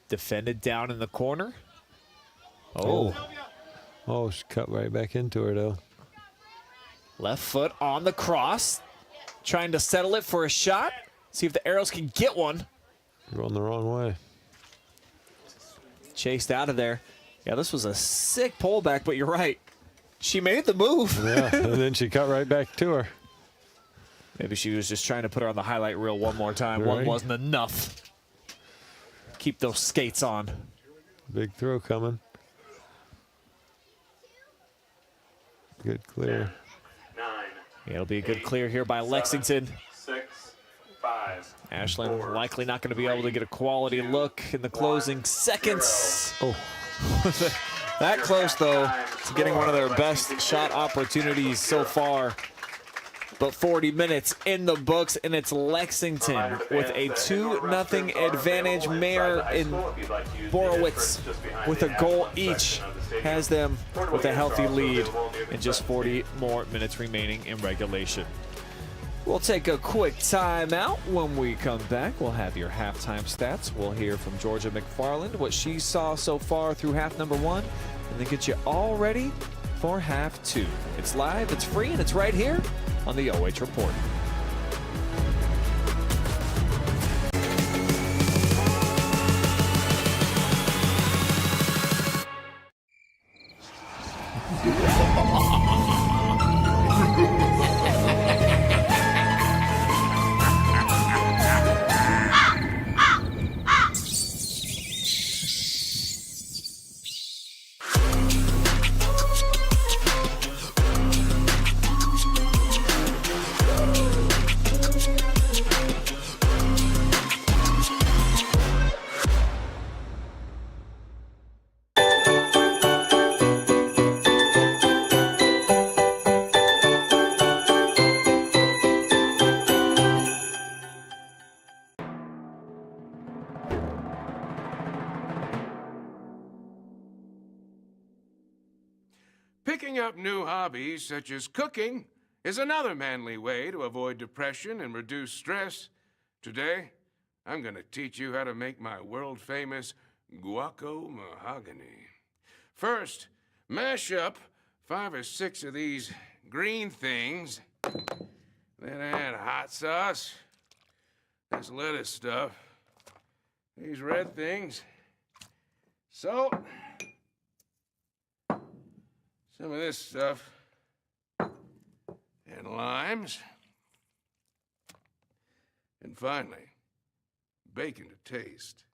defended down in the corner. Oh. Oh, she cut right back into her, though. Left foot on the cross. Trying to settle it for a shot. See if the Arrows can get one. Going the wrong way. Chased out of there. Yeah, this was a sick pullback, but you're right. She made the move. Yeah, and then she cut right back to her. Maybe she was just trying to put her on the highlight reel one more time. Right. One wasn't enough. Keep those skates on. Big throw coming. Good clear. 9. Yeah, it'll be a good clear here by Lexington. 6, 5. Ashland likely not going to be able to get a quality look in the closing seconds. Oh, that close, though, to getting one of their best shot opportunities so far. But 40 minutes in the books, and it's Lexington with a 2-0 advantage. Mayer and Borowitz with a goal each has them with a healthy lead and just 40 more minutes remaining in regulation. We'll take a quick timeout. When we come back, we'll have your halftime stats. We'll hear from Georgia McFarland, what she saw so far through half number 1, and then get you all ready for half 2. It's live, it's free, and it's right here on the OH Report. Picking up new hobbies such as cooking is another manly way to avoid depression and reduce stress. Today, I'm going to teach you how to make my world-famous guaco mahogany. First, mash up 5 or 6 of these green things. Then add hot sauce, this lettuce stuff, these red things, salt, some of this stuff, and limes. And finally, bacon to taste.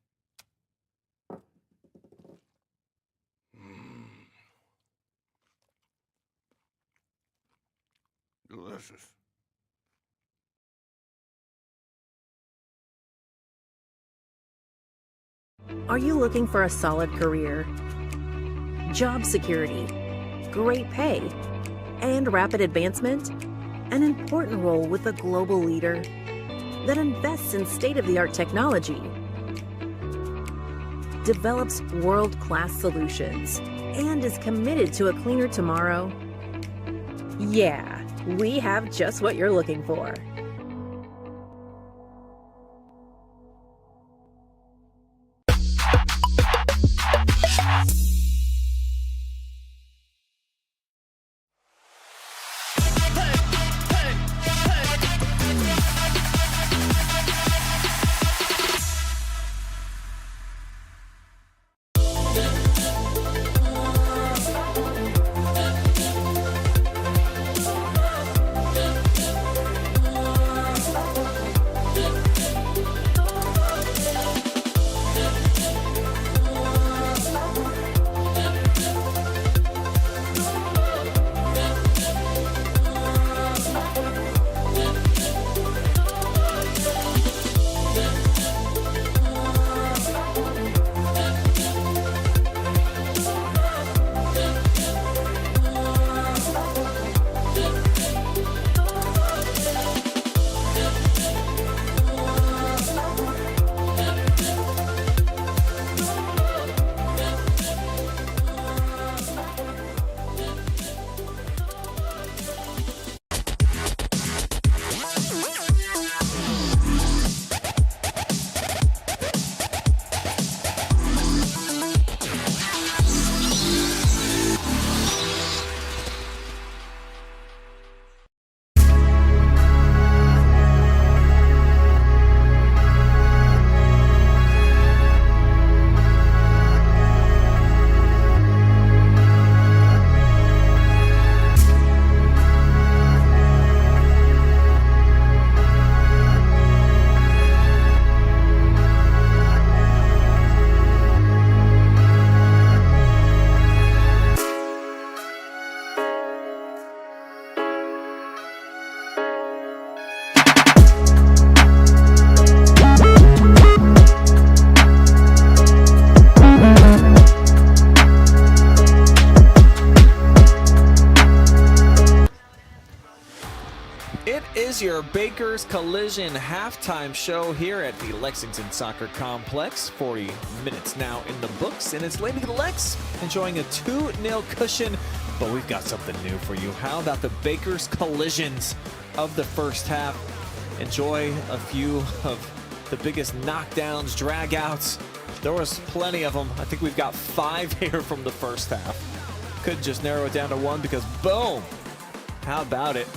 Delicious. Are you looking for a solid career, job security, great pay, and rapid advancement? An important role with a global leader that invests in state-of-the-art technology, develops world-class solutions, and is committed to a cleaner tomorrow? Yeah, we have just what you're looking for. is your Baker's Collision halftime show here at the Lexington Soccer Complex. 40 minutes now in the books, and it's Lady Lex enjoying a 2-0 cushion, but we've got something new for you. How about the Baker's Collisions of the first half? Enjoy a few of the biggest knockdowns, dragouts. There was plenty of them. I think we've got 5 here from the first half. Could just narrow it down to 1 because boom! How about it?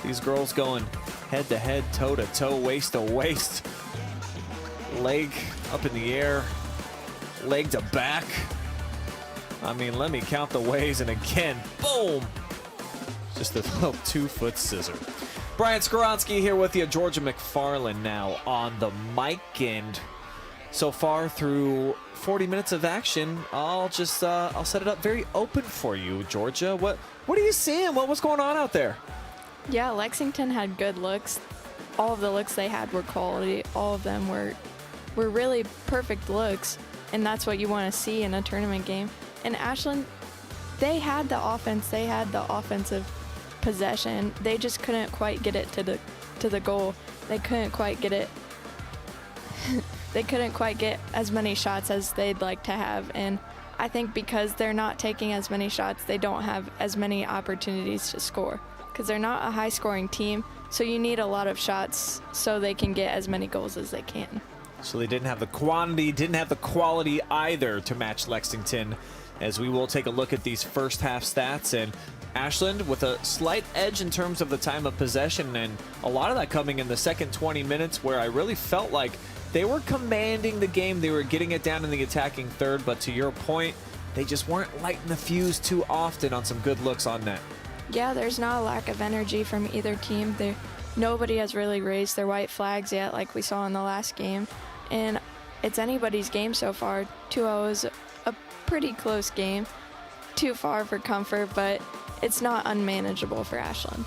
These girls going head to head, toe to toe, waist to waist. Leg up in the air, leg to back. I mean, let me count the ways, and again, boom! Just a little 2-foot scissor. Brian Skoronsky here with you. Georgia McFarland now on the mic, and so far through 40 minutes of action, I'll set it up very open for you, Georgia. What are you seeing? What's going on out there? Yeah, Lexington had good looks. All of the looks they had were quality. All of them were really perfect looks, and that's what you want to see in a tournament game. And Ashland, they had the offense. They had the offensive possession. They just couldn't quite get it to the goal. They couldn't quite get it. They couldn't quite get as many shots as they'd like to have, and I think because they're not taking as many shots, they don't have as many opportunities to score. Because they're not a high-scoring team, so you need a lot of shots so they can get as many goals as they can. So they didn't have the quantity, didn't have the quality either to match Lexington, as we will take a look at these first half stats. And Ashland with a slight edge in terms of the time of possession, and a lot of that coming in the second 20 minutes, where I really felt like they were commanding the game. They were getting it down in the attacking third, but to your point, they just weren't lighting the fuse too often on some good looks on net. Yeah, there's not a lack of energy from either team. Nobody has really raised their white flags yet, like we saw in the last game. And it's anybody's game so far. 2-0 is a pretty close game. Too far for comfort, but it's not unmanageable for Ashland.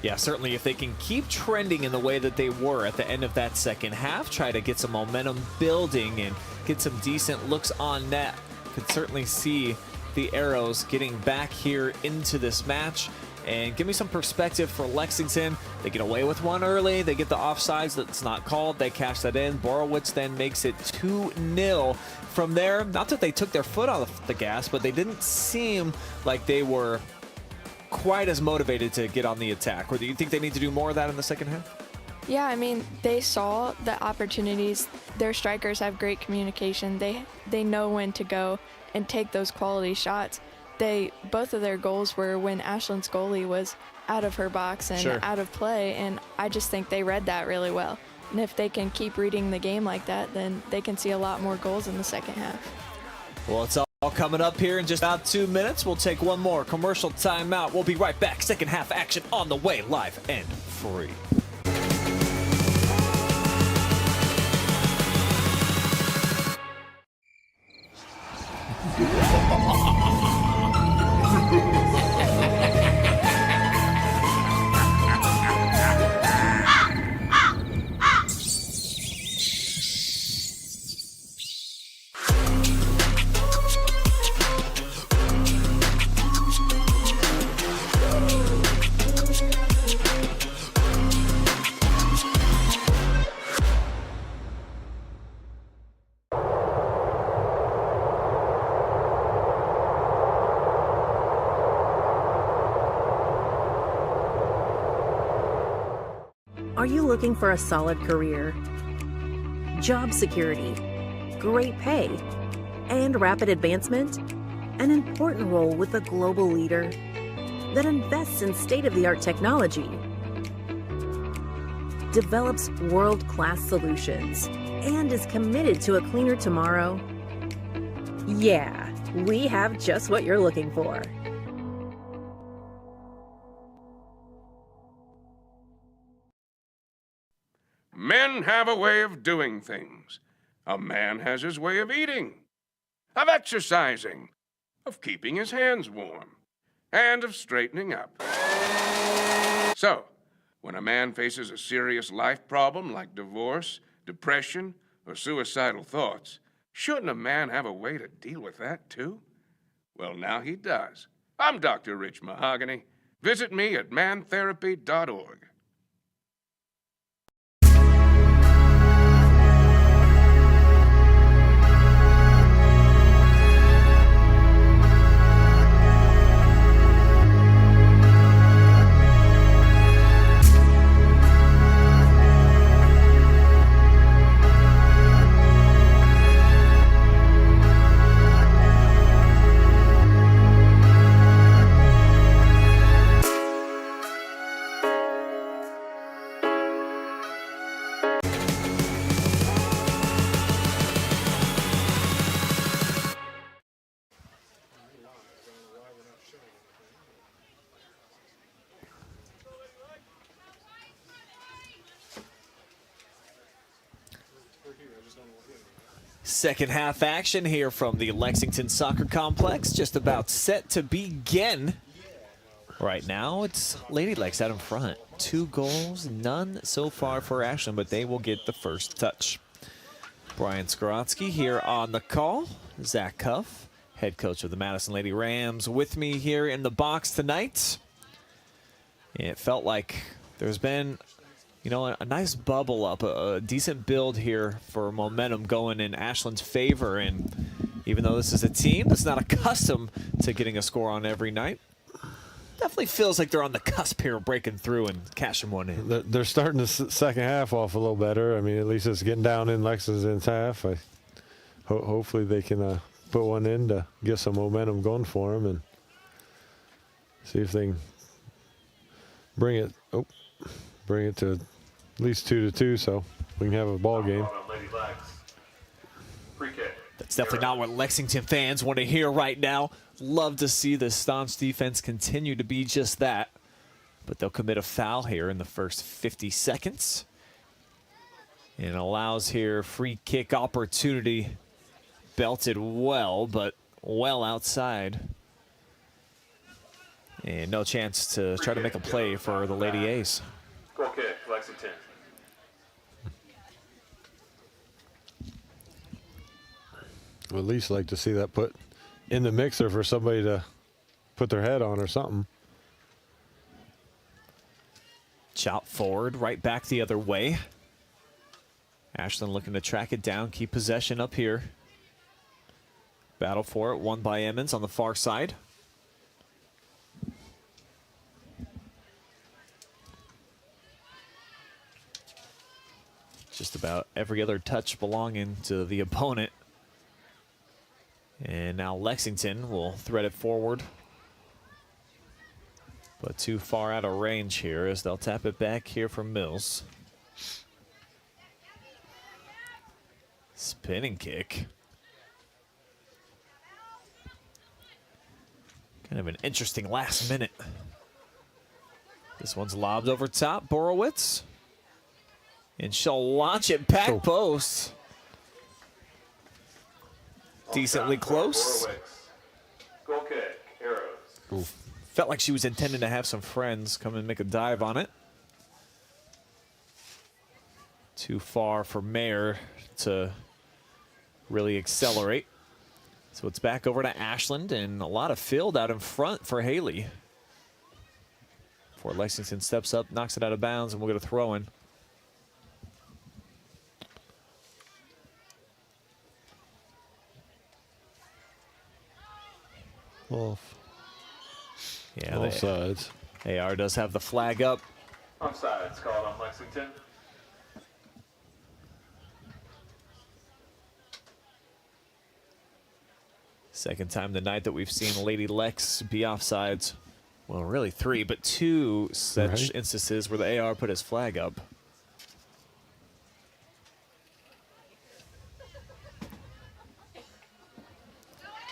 Yeah, certainly if they can keep trending in the way that they were at the end of that second half, try to get some momentum building and get some decent looks on net, could certainly see the arrows getting back here into this match. And give me some perspective for Lexington. They get away with one early. They get the offsides that's not called. They cash that in. Borowitz then makes it 2-0. From there, not that they took their foot off the gas, but they didn't seem like they were quite as motivated to get on the attack. Or do you think they need to do more of that in the second half? Yeah, I mean, they saw the opportunities. Their strikers have great communication. They know when to go and take those quality shots. Both of their goals were when Ashland's goalie was out of her box and out of play, and I just think they read that really well. And if they can keep reading the game like that, then they can see a lot more goals in the second half. Well, it's all coming up here in just about 2 minutes. We'll take one more commercial timeout. We'll be right back. Second half action on the way, live and free. Are you looking for a solid career, job security, great pay, and rapid advancement? An important role with a global leader that invests in state-of-the-art technology, develops world-class solutions, and is committed to a cleaner tomorrow? Yeah, we have just what you're looking for. Men have a way of doing things. A man has his way of eating, of exercising, of keeping his hands warm, and of straightening up. So, when a man faces a serious life problem like divorce, depression, or suicidal thoughts, shouldn't a man have a way to deal with that too? Well, now he does. I'm Dr. Rich Mahogany. Visit me at mantherapy.org. Second half action here from the Lexington Soccer Complex, just about set to begin. Right now, it's Lady Lex out in front. 2 goals, none so far for Ashland, but they will get the first touch. Brian Skorotsky here on the call. Zach Cuff, head coach of the Madison Lady Rams, with me here in the box tonight. It felt like there's been, you know, a nice bubble up, a decent build here for momentum going in Ashland's favor. And even though this is a team that's not accustomed to getting a score on every night, definitely feels like they're on the cusp here of breaking through and cashing one in. They're starting the second half off a little better. I mean, at least it's getting down in Lexington's half. Hopefully they can put one in to get some momentum going for them and see if they can bring it to at least 2-2 so we can have a ball game. That's definitely not what Lexington fans want to hear right now. Love to see the staunch defense continue to be just that. But they'll commit a foul here in the first 50 seconds. And allows here free kick opportunity. Belted well, but well outside. And no chance to try to make a play for the Lady A's. Goal kick, Lexington. Would at least like to see that put in the mixer for somebody to put their head on or something. Chop forward, right back the other way. Ashland looking to track it down, keep possession up here. Battle for it, won by Emmons on the far side. Just about every other touch belonging to the opponent. And now Lexington will thread it forward. But too far out of range here as they'll tap it back here for Mills. Spinning kick. Kind of an interesting last minute. This one's lobbed over top, Borowitz. And she'll launch it back post. Decently close. Goal kick, Arrows. Felt like she was intending to have some friends come and make a dive on it. Too far for Mayer to really accelerate. So it's back over to Ashland and a lot of field out in front for Haley. Before Lexington steps up, knocks it out of bounds, and we'll get a throw in. Off. Yeah, both sides. AR does have the flag up. Offsides called on Lexington. Second time tonight that we've seen Lady Lex be offsides. Well, really 3, but 2 such instances where the AR put his flag up.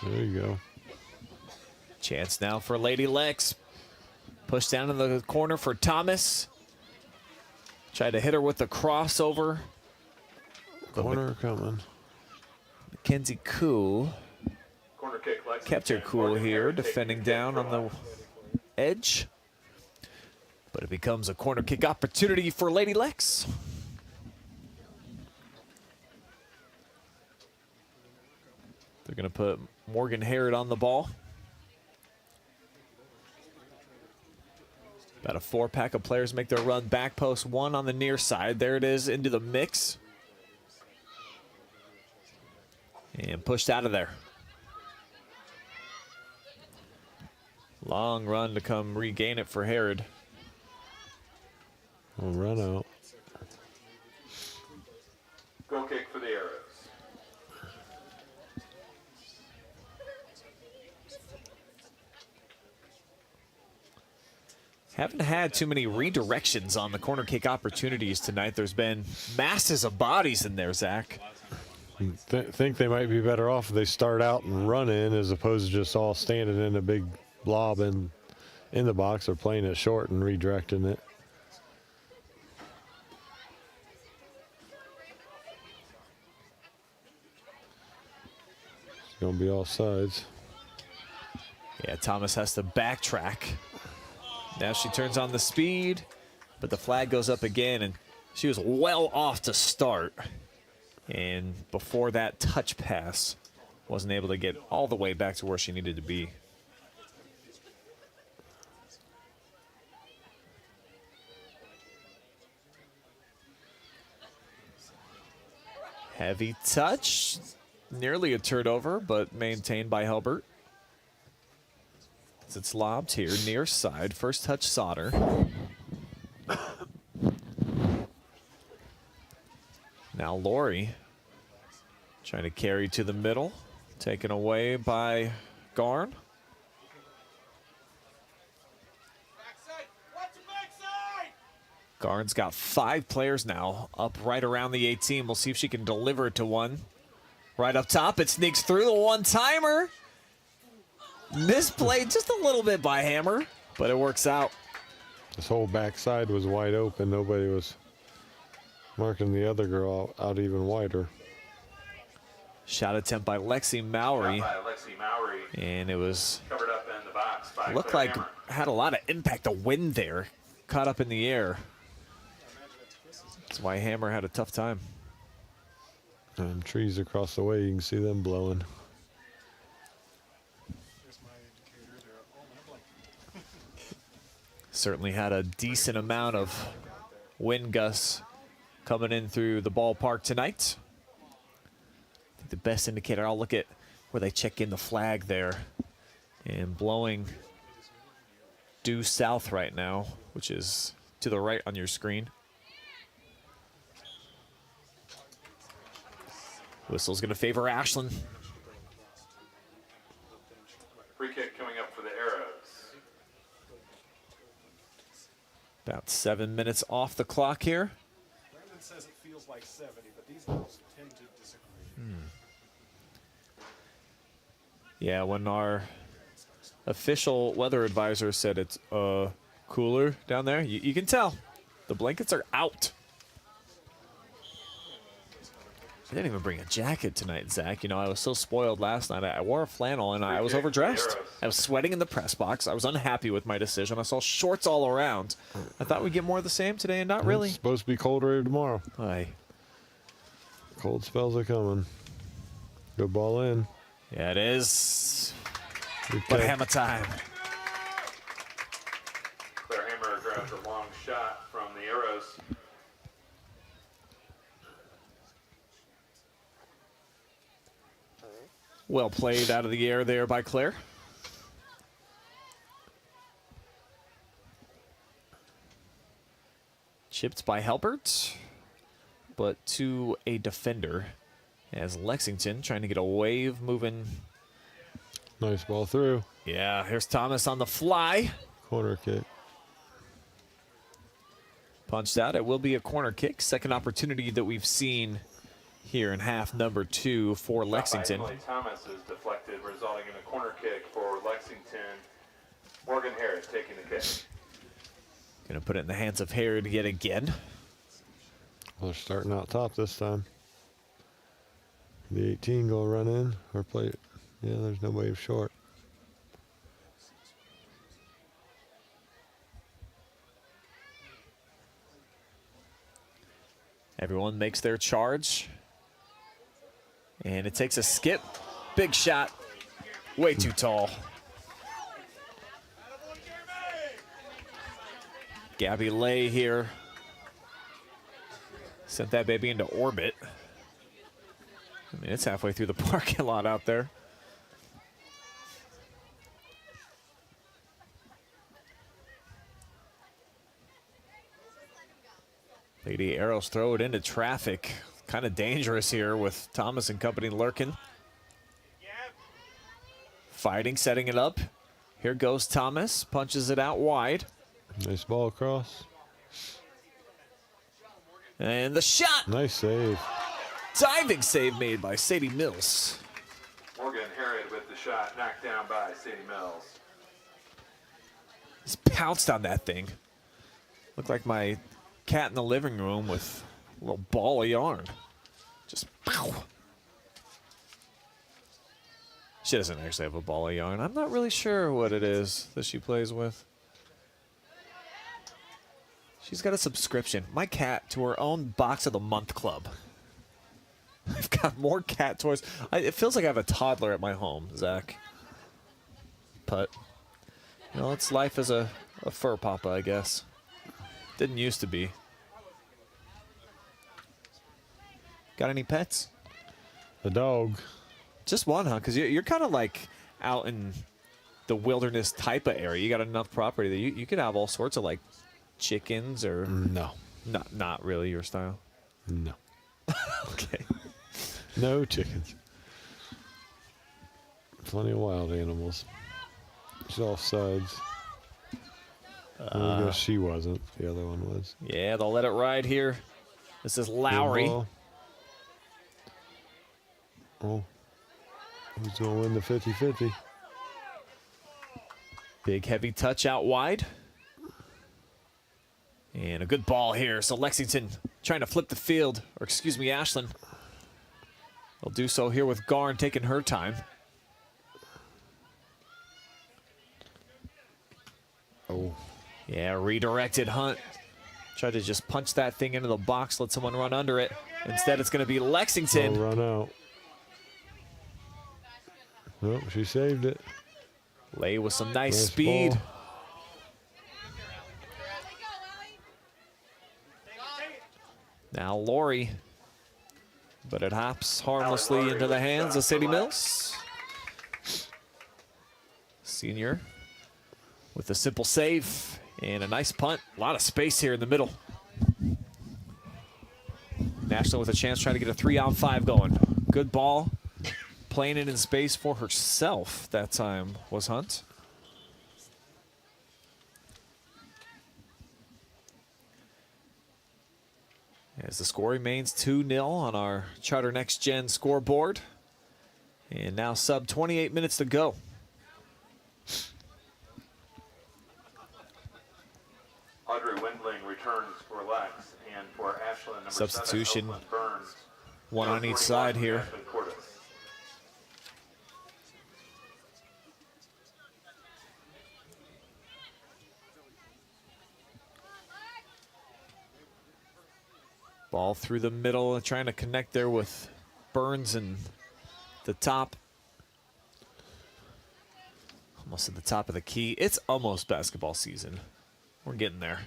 There you go. Chance now for Lady Lex. Push down in the corner for Thomas. Tried to hit her with the crossover. Corner coming. Mackenzie Koo Corner kick, Lexington. kept her cool here, defending down on the edge. But it becomes a corner kick opportunity for Lady Lex. They're going to put Morgan Harrod on the ball. About a 4-pack of players make their run. Back post 1 on the near side. There it is into the mix. And pushed out of there. Long run to come regain it for Harrod. We'll run out. Goal kick for the Arrows. Haven't had too many redirections on the corner kick opportunities tonight. There's been masses of bodies in there, Zach. Think they might be better off if they start out and run in as opposed to just all standing in a big blob in the box or playing it short and redirecting it. going to be offsides. Yeah, Thomas has to backtrack. Now she turns on the speed, but the flag goes up again, and she was well off to start. And before that touch pass, wasn't able to get all the way back to where she needed to be. Heavy touch, nearly a turnover, but maintained by Helbert. As it's lobbed here, near side, first touch Sauter. Now Lori trying to carry to the middle, taken away by Garn. Garn's got 5 players now up right around the 18. We'll see if she can deliver it to one. Right up top, it sneaks through the one-timer. Misplayed just a little bit by Hammer, but it works out. This whole backside was wide open. Nobody was marking the other girl out even wider. Shot attempt by Lexi Mowry. And it was Covered up in the box by looked Claire like Hammer. had a lot of impact. The wind there caught up in the air. That's why Hammer had a tough time. And trees across the way, you can see them blowing. Certainly had a decent amount of wind gusts coming in through the ballpark tonight. I think the best indicator, I'll look at where they check in the flag there. And blowing due south right now, which is to the right on your screen. Whistle's going to favor Ashland. Free kick coming up for the Arrows. About 7 minutes off the clock here. Brandon says it feels like 70, but these girls tend to disagree. Yeah, when our official weather advisor said it's cooler down there, you can tell. The blankets are out. I didn't even bring a jacket tonight, Zach. You know, I was so spoiled last night. I wore a flannel and I was overdressed. I was sweating in the press box. I was unhappy with my decision. I saw shorts all around. I thought we'd get more of the same today, and not really. It's supposed to be colder tomorrow. Aye. Cold spells are coming. Good ball in. Yeah, it is. Good But catch. hammer time. Claire Hammer grabs a long shot from the Arrows. Well played out of the air there by Claire. Chipped by Helbert, but to a defender as Lexington trying to get a wave moving. Nice ball through. Yeah, here's Thomas on the fly. Corner kick. Punched out. It will be a corner kick. Second opportunity that we've seen here in half number 2 for Lexington. Emily Thomas is deflected, resulting in a corner kick for Lexington. Morgan Harris taking the kick. Going to put it in the hands of Harrod yet again. Well, they're starting out top this time. The 18 go run in or play it. Yeah, there's no wave short. Everyone makes their charge. And it takes a skip. Big shot. Way too tall. Gabby Lay here. Sent that baby into orbit. I mean, it's halfway through the parking lot out there. Lady Arrows throw it into traffic. Kind of dangerous here with Thomas and company lurking. Fighting, setting it up. Here goes Thomas. Punches it out wide. Nice ball across. And the shot. Nice save. Diving save made by Sadie Mills. Morgan Harrod with the shot knocked down by Sadie Mills. Just pounced on that thing. Looked like my cat in the living room with a little ball of yarn. Just pow. She doesn't actually have a ball of yarn. I'm not really sure what it is that she plays with. She's got a subscription, my cat, to her own Box of the Month club. I've got more cat toys. It feels like I have a toddler at my home, Zach. But, you know, it's life as a fur papa, I guess. Didn't used to be. Got any pets? A dog. Just one, huh? Because you're kind of like out in the wilderness type of area. You got enough property that you could have all sorts of like chickens or... No. Not really your style? No. Okay. No chickens. Plenty of wild animals. She's offsides. I guess she wasn't. The other one was. Yeah, they'll let it ride here. This is Lowry. Oh. Who's going to win the 50-50? Big heavy touch out wide. And a good ball here. So Lexington trying to flip the field. Or excuse me, Ashland. They'll do so here with Garn taking her time. Oh. Yeah, redirected Hunt. Tried to just punch that thing into the box, let someone run under it. Instead, it's going to be Lexington. Run out. Nope, she saved it. Lay with some nice speed. Ball. Now Lori. But it hops harmlessly into the hands of Sadie Mills. Senior with a simple save and a nice punt. A lot of space here in the middle. Ashland with a chance trying to get a 3-on-5 going. Good ball. Playing it in space for herself that time was Hunt. As the score remains 2-0 on our Charter Next Gen scoreboard. And now sub 28 minutes to go. Audrey Wendling returns for Lex, and for Ashland, number Substitution. 7, Oakland Burns. One on each side here. Ashland Cordes. Ball through the middle, trying to connect there with Burns and the top. Almost at the top of the key. It's almost basketball season. We're getting there.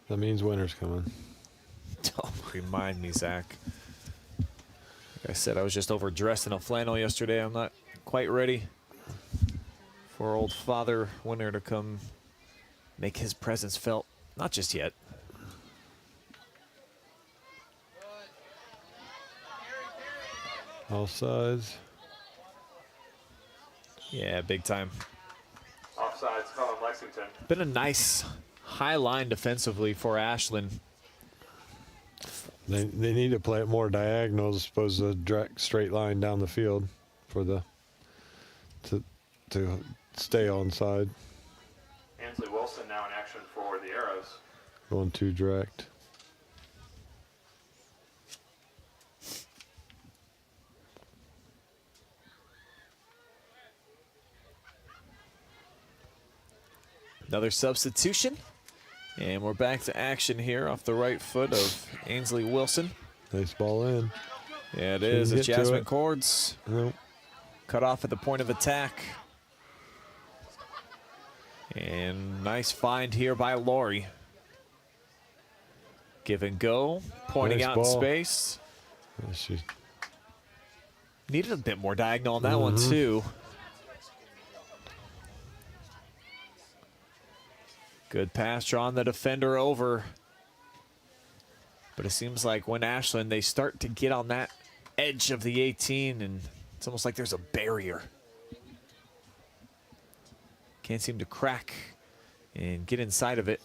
That means winter's coming. Don't remind me, Zach. Like I said, I was just overdressed in a flannel yesterday. I'm not quite ready for old Father Winter to come make his presence felt. Not just yet. All sides. Yeah, big time. Offsides, calling Lexington. Been a nice high line defensively for Ashland. They need to play it more diagonal as opposed to direct straight line down the field for the to stay on side. Ansley Wilson now in action for the Arrows. Going too direct. Another substitution. And we're back to action here off the right foot of Ainsley Wilson. Nice ball in. Yeah, it is. It's get to Jasmine it. Cordes. Nope. Cut off at the point of attack. And nice find here by Lori. Give and go. Pointing Nice out ball. in space. She Needed a bit more diagonal on that one, too. Good pass, drawing the defender over. But it seems like when Ashland, they start to get on that edge of the 18, and it's almost like there's a barrier. Can't seem to crack and get inside of it.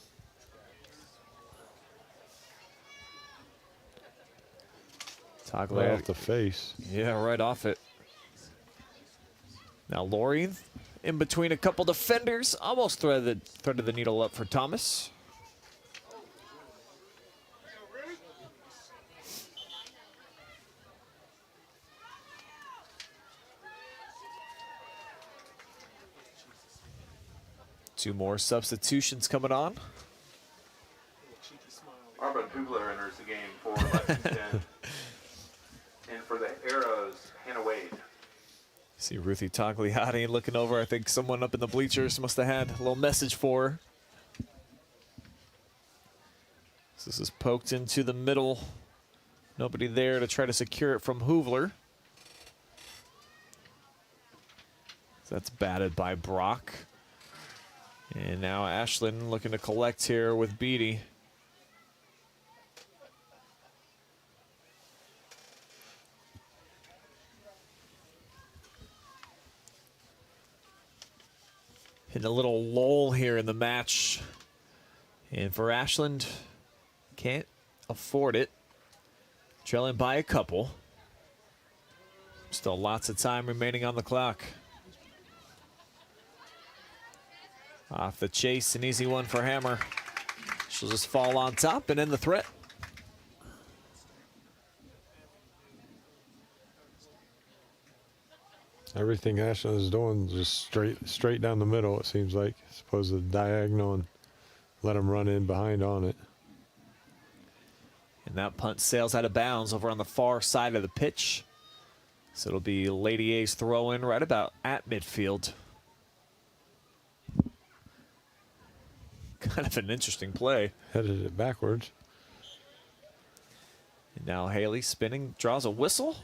Toggle right off the face. Yeah, right off it. Now Lori in between a couple defenders. Almost threaded the needle up for Thomas. 2 more substitutions coming on. Arbon Pugler enters the game for Lexington. And for the Arrows, Hannah Wade. See Ruthie Togliatti looking over. I think someone up in the bleachers must have had a little message for her. So this is poked into the middle. Nobody there to try to secure it from Hoovler. So that's batted by Brock. And now Ashland looking to collect here with Beatty. Hitting a little lull here in the match. And for Ashland, can't afford it. Trailing by a couple. Still lots of time remaining on the clock. Off the chase, an easy one for Hammer. She'll just fall on top and end the threat. Everything Ashland is doing is just straight down the middle, it seems like. As opposed to diagonal and let them run in behind on it. And that punt sails out of bounds over on the far side of the pitch. So it'll be Lady A's throw in right about at midfield. Kind of an interesting play. Headed it backwards. And now Haley spinning, draws a whistle.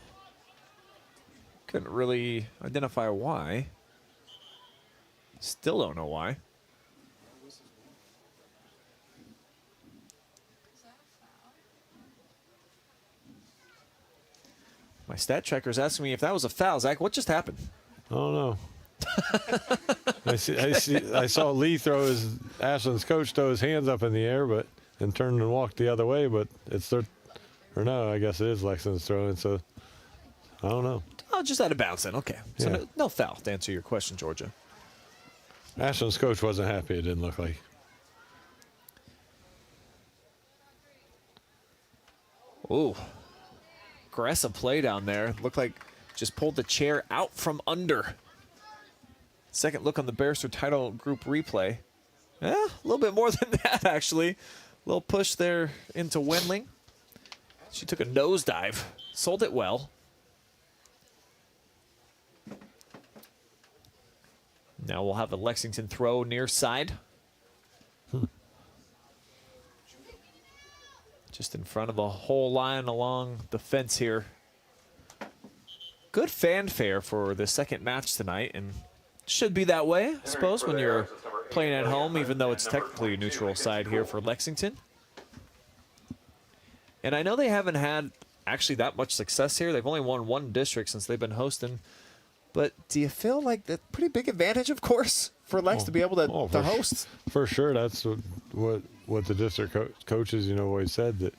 Couldn't really identify why. Still don't know why. My stat tracker's asking me if that was a foul. Zach, what just happened? I don't know. I saw Lee throw Ashland's coach throw his hands up in the air, and turned and walked the other way. But it's their, or no, I guess it is Lexington's throwing. So I don't know. Oh, just out of bounds then. Okay, so Yeah. no foul to answer your question, Georgia. Ashland's coach wasn't happy. It didn't look like. Ooh, aggressive play down there. Looked like just pulled the chair out from under. Second look on the Barrister title group replay. A little bit more than that, actually. A little push there into Wendling. She took a nosedive, sold it well. Now we'll have the Lexington throw near side. Just in front of a whole line along the fence here. Good fanfare for the second match tonight, and should be that way, I suppose, when you're playing at home, even though it's technically a neutral side here for Lexington. And I know they haven't had actually that much success here. They've only won 1 district since they've been hosting. But do you feel like that's a pretty big advantage, of course, for Lex to be able to host? For sure, that's what the district coaches, always said, that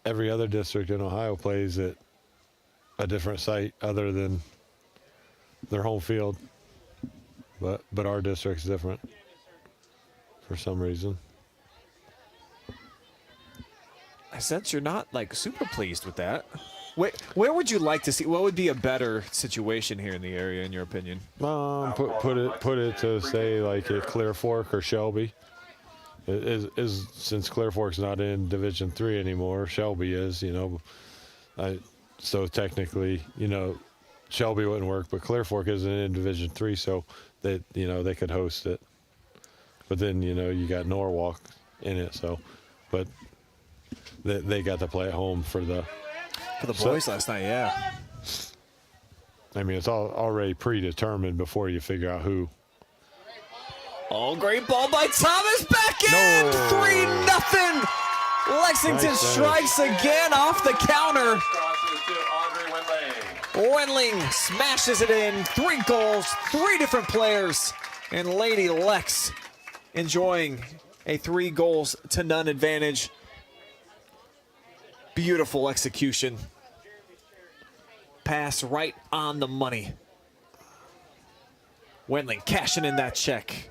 every other district in Ohio plays at a different site other than their home field. But our district's different for some reason. I sense you're not like super pleased with that. Where would you like to see? What would be a better situation here in the area, in your opinion? Put it to say like at Clear Fork or Shelby. Is since Clear Fork's not in Division III anymore, Shelby is. So technically, Shelby wouldn't work, but Clear Fork isn't in Division III, so they could host it. But then you got Norwalk in it, so but they got to play at home for the boys last night, yeah. I mean, it's already predetermined before you figure out who. Oh, great ball by Thomas, back in! 3-0! Lexington Nice strikes again off the counter. Crosses to Audrey Wendling. Wendling smashes it in. 3 goals, 3 different players. And Lady Lex enjoying a 3-0 advantage. Beautiful execution. Pass right on the money. Wendling cashing in that check.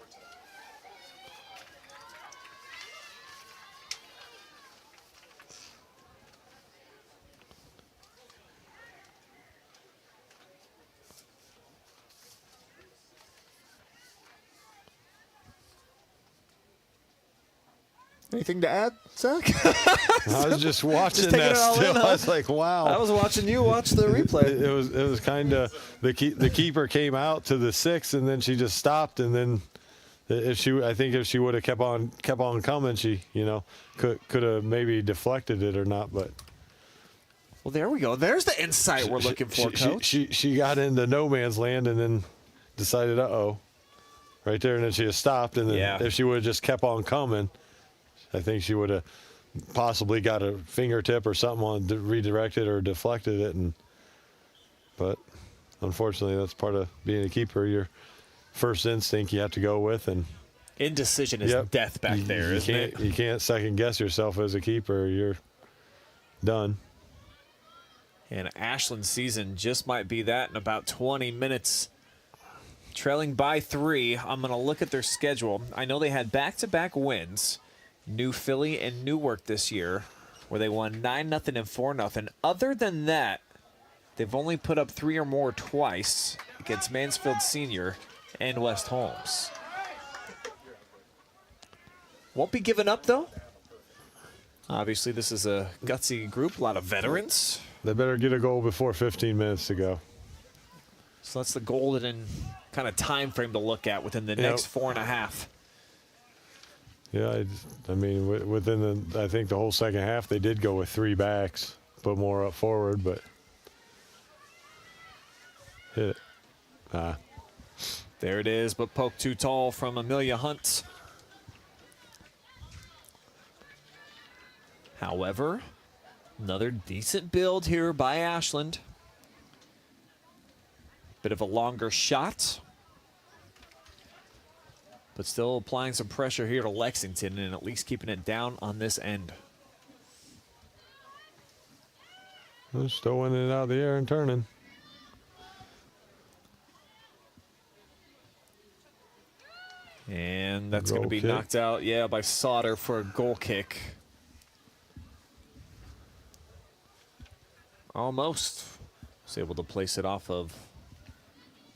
Anything to add, Zach? I was just watching taking that it all still. in, huh? I was like, wow. I was watching you watch the replay. It was kind of the keeper came out to the 6, and then she just stopped, and then I think if she would have kept on coming, she could have maybe deflected it or not, but. Well, there we go. There's the insight we're looking for, Coach. She got into no man's land and then decided, right there, and then she just stopped, and then if she would have just kept on coming, I think she would have possibly got a fingertip or something on redirected or deflected it, but unfortunately that's part of being a keeper. Your first instinct you have to go with, and indecision is death back there, isn't it? You can't second guess yourself as a keeper. You're done. And Ashland's season just might be that in about 20 minutes. Trailing by 3, I'm going to look at their schedule. I know they had back-to-back wins, New Philly and Newark this year, where they won 9-0 and 4-0. Other than that, they've only put up 3 or more twice against Mansfield Senior and West Holmes. Won't be giving up, though. Obviously, this is a gutsy group, a lot of veterans. They better get a goal before 15 minutes to go. So that's the golden kind of time frame to look at within the next 4.5. Yeah, I mean, within I think the whole second half, they did go with 3 backs, put more up forward, but hit it. There it is, but poke too tall from Amelia Hunt. However, another decent build here by Ashland. Bit of a longer shot, but still applying some pressure here to Lexington and at least keeping it down on this end. They're still winning it out of the air and turning. And that's going to be Goal kick. knocked out, by Sauter for a goal kick. Almost was able to place it off of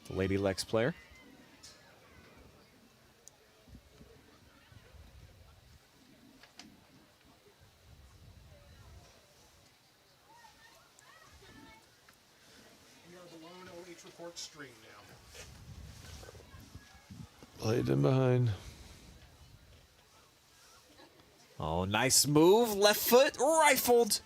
the Lady Lex player. We are the lone OH report stream now. Played in behind. Oh, nice move. Left foot rifled.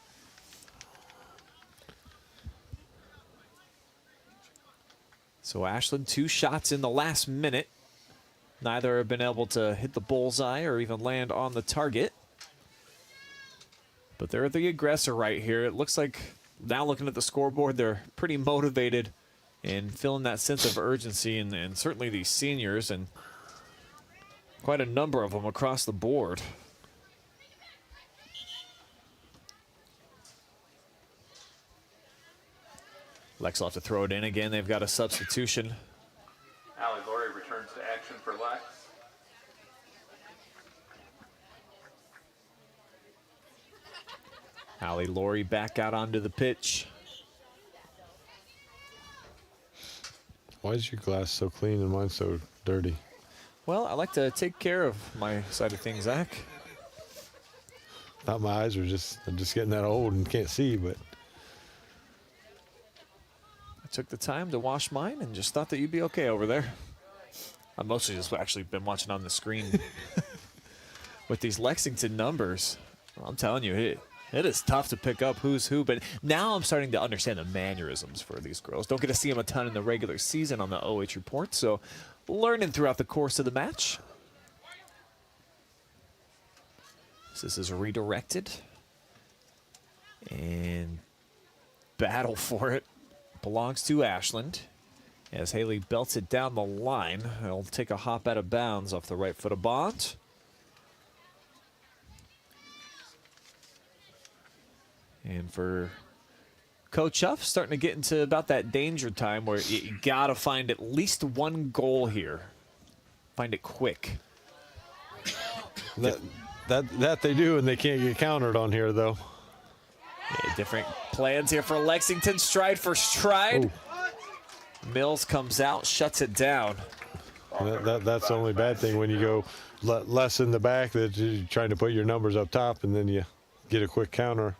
So Ashland, 2 shots in the last minute. Neither have been able to hit the bullseye or even land on the target. But they're the aggressor right here. It looks like, now looking at the scoreboard, they're pretty motivated and feeling that sense of urgency, and certainly these seniors, and quite a number of them across the board. Lex will have to throw it in again. They've got a substitution. Allie Laurie returns to action for Lex. Allie Laurie back out onto the pitch. Why is your glass so clean and mine so dirty? Well, I like to take care of my side of things, Zach. Thought my eyes were I'm just getting that old and can't see, but. I took the time to wash mine and just thought that you'd be okay over there. I've mostly just actually been watching on the screen with these Lexington numbers. I'm telling you, it is tough to pick up who's who, but now I'm starting to understand the mannerisms for these girls. Don't get to see them a ton in the regular season on the OH report, so learning throughout the course of the match. So this is redirected. And battle for it belongs to Ashland. As Haley belts it down the line, it'll take a hop out of bounds off the right foot of Bond. And for Coach Huff, starting to get into about that danger time where you got to find at least 1 goal here. Find it quick. That they do, and they can't get countered on here, though. Yeah, different plans here for Lexington. Stride for stride. Ooh. Mills comes out, shuts it down. That's the only bad thing when you go less in the back, that you're trying to put your numbers up top and then you get a quick counter.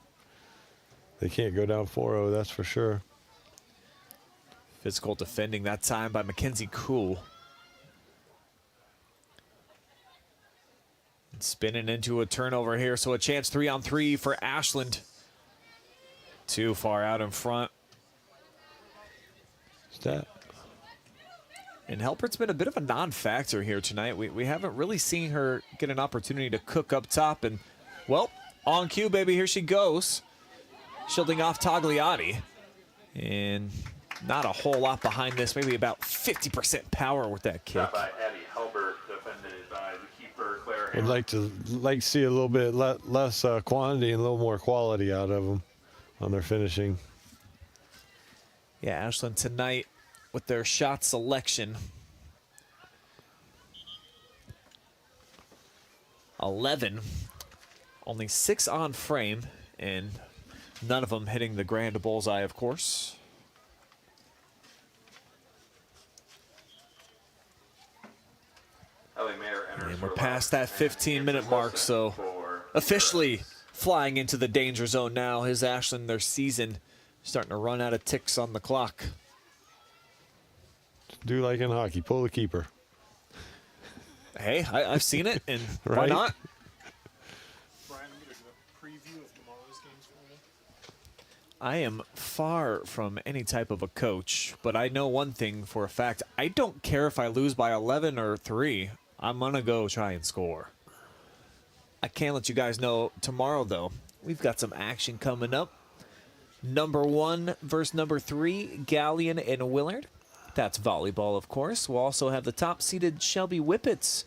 They can't go down 4-0, that's for sure. Physical defending that time by Mackenzie Cool. Spinning into a turnover here, so a chance 3-on-3 for Ashland. Too far out in front. Stat. And Helpert's been a bit of a non-factor here tonight. We haven't really seen her get an opportunity to cook up top. And, well, on cue, baby, here she goes. Shielding off Tagliati. And not a whole lot behind this. Maybe about 50% power with that kick. By Addie Helbert, defended by the keeper, Claire I'd like to see a little bit less quantity and a little more quality out of them on their finishing. Yeah, Ashland tonight with their shot selection. 11. Only 6 on frame, and none of them hitting the grand bullseye, of course. And we're past that 15-minute mark, so officially flying into the danger zone now. Is Ashland, their season starting to run out of ticks on the clock. Do like in hockey, pull the keeper. Hey, I've seen it, and why Right? not? Brian, I'm going to do a preview of tomorrow's games for you. I am far from any type of a coach, but I know one thing for a fact. I don't care if I lose by 11 or 3. I'm going to go try and score. I can't let you guys know tomorrow, though. We've got some action coming up. Number 1 versus number 3, Galleon and Willard. That's volleyball, of course. We'll also have the top-seeded Shelby Whippets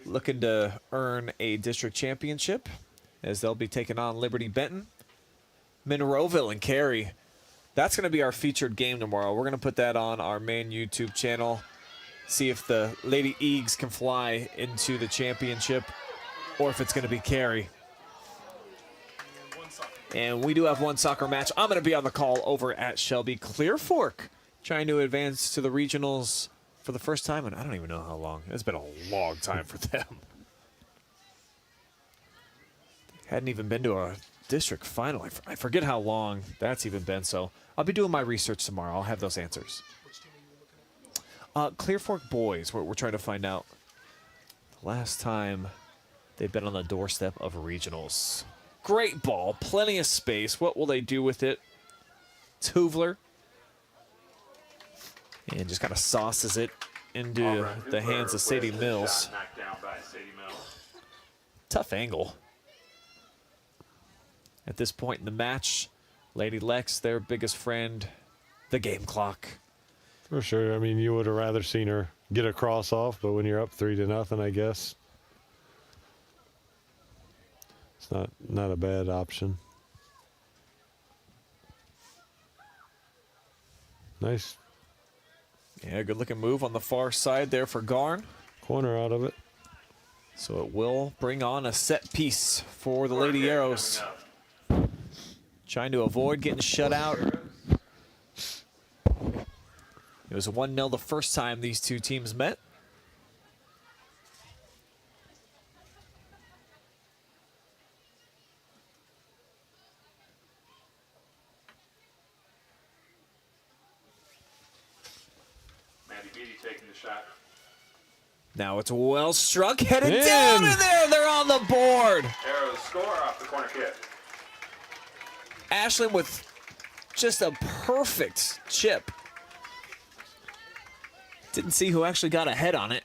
looking to earn a district championship, as they'll be taking on Liberty Benton. Monroeville and Cary. That's going to be our featured game tomorrow. We're going to put that on our main YouTube channel. See if the Lady Eags can fly into the championship, or if it's going to be Cary. And we do have one soccer match. I'm going to be on the call over at Shelby. Clear Fork trying to advance to the regionals for the first time, and I don't even know how long. It's been a long time for them. Hadn't even been to a district final. I forget how long that's even been, so I'll be doing my research tomorrow. I'll have those answers. Clear Fork boys, we're trying to find out the last time they've been on the doorstep of regionals. Great ball, plenty of space. What will they do with it? Tuvler. And just kind of sauces it into the hands of Sadie Mills. Knocked down by Sadie Mills. Tough angle. At this point in the match, Lady Lex, their biggest friend, the game clock. For sure. I mean, you would have rather seen her get a cross off, but when you're up 3-0, I guess it's not a bad option. Nice. Yeah, good looking move on the far side there for Garn. Corner out of it. So it will bring on a set piece for the Lady Arrows. Trying to avoid getting shut out. It was 1-0 the first time these two teams met. Maddie Beatty taking the shot. Now it's well struck, headed down in there. They're on the board. Arrows score off the corner kick. Ashland with just a perfect chip. Didn't see who actually got a head on it.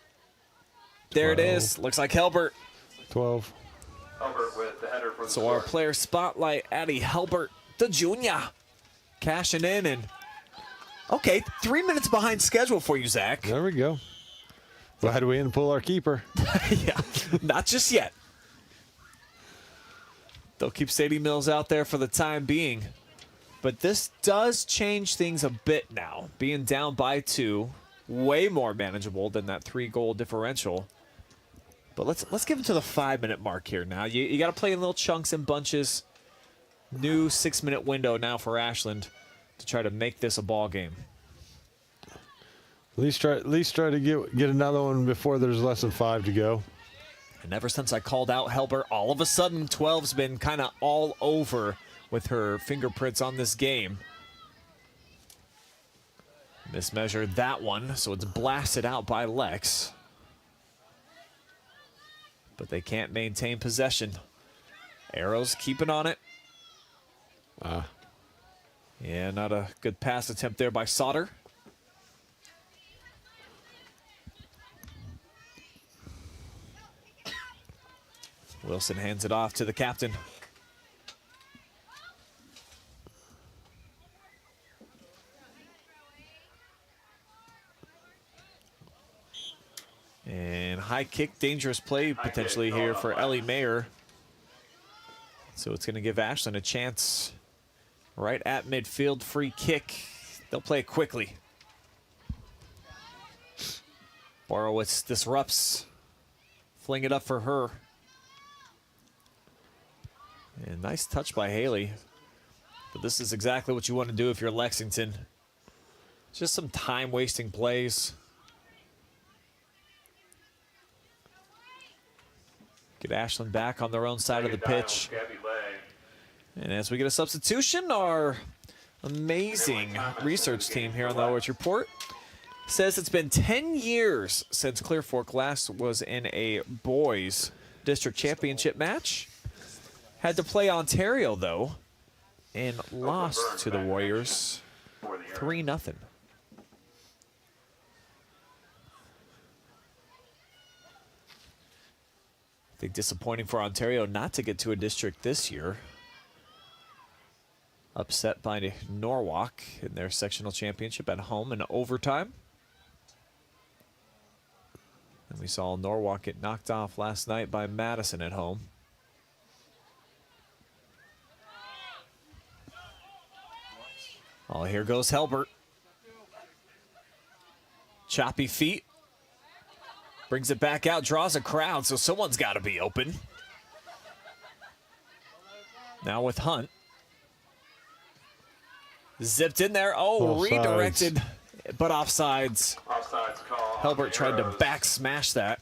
There it is. Looks like Helbert. 12. Albert with the header for the So score. our player spotlight, Addie Helbert, the junior, cashing in. And okay, 3 minutes behind schedule for you, Zach. There we go. Glad we didn't pull our keeper. Yeah, not just yet. They'll keep Sadie Mills out there for the time being. But this does change things a bit now. Being down by 2, way more manageable than that 3-goal differential. But let's give it to the 5-minute mark here now. You got to play in little chunks and bunches. New 6-minute window now for Ashland to try to make this a ball game. At least try to get another one before there's less than 5 to go. And ever since I called out Helbert, all of a sudden 12's been kind of all over with her fingerprints on this game. Mismeasured that one, so it's blasted out by Lex. But they can't maintain possession. Arrows keeping on it. Yeah, not a good pass attempt there by Sauter. Wilson hands it off to the captain. And high kick, dangerous play potentially here for Ellie Mayer. So it's going to give Ashland a chance right at midfield. Free kick. They'll play it quickly. Borowitz disrupts. Fling it up for her. And nice touch by Haley. But this is exactly what you want to do if you're Lexington. Just some time-wasting plays. Get Ashland back on their own side of the pitch. And as we get a substitution, our amazing research team here on the Orchard Report says it's been 10 years since Clear Fork last was in a boys district championship match. Had to play Ontario, though, and lost to the Warriors 3-0. I think disappointing for Ontario not to get to a district this year. Upset by Norwalk in their sectional championship at home in overtime. And we saw Norwalk get knocked off last night by Madison at home. Oh, here goes Helbert. Choppy feet. Brings it back out, draws a crowd, so someone's got to be open. Now with Hunt. Zipped in there. Oh, Offsides. Redirected, but offsides. Offsides call. Helbert tried to back smash that.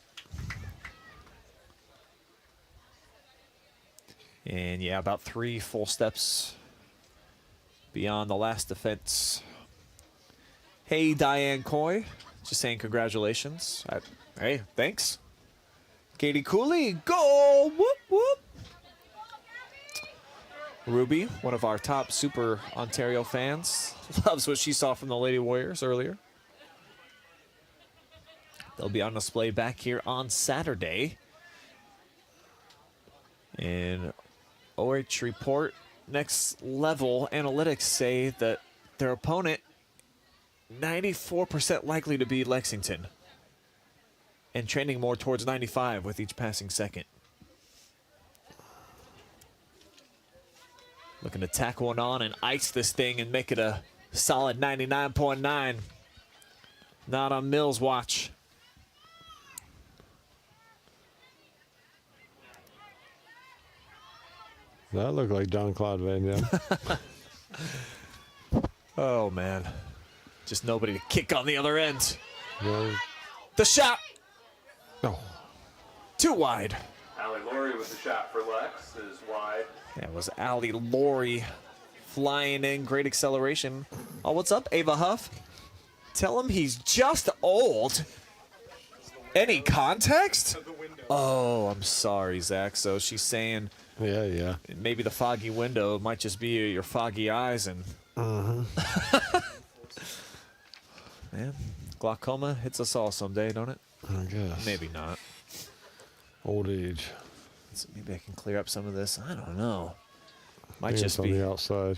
And yeah, about 3 full steps beyond the last defense. Hey, Diane Coy. Just saying congratulations. Hey, thanks. Katie Cooley, goal! Whoop, whoop. Ruby, one of our top Super Ontario fans, loves what she saw from the Lady Warriors earlier. They'll be on display back here on Saturday. And OH Report, next level analytics say that their opponent 94% likely to be Lexington and trending more towards 95 with each passing second. Looking to tack one on and ice this thing and make it a solid 99.9. Not on Mills' watch. That looked like John Claude Van Dam. Oh, man. Just nobody to kick on the other end. Yeah. The shot. No. Too wide. Allie Laurie with the shot for Lex is wide. That was Allie Laurie flying in. Great acceleration. Oh, what's up, Ava Huff? Tell him he's just old. Any context? Oh, I'm sorry, Zach. So she's saying Yeah. maybe the foggy window might just be your foggy eyes. And man, glaucoma hits us all someday, don't it? I guess. Maybe not. Old age. So maybe I can clear up some of this. I don't know. Might Maybe just it's on be the outside.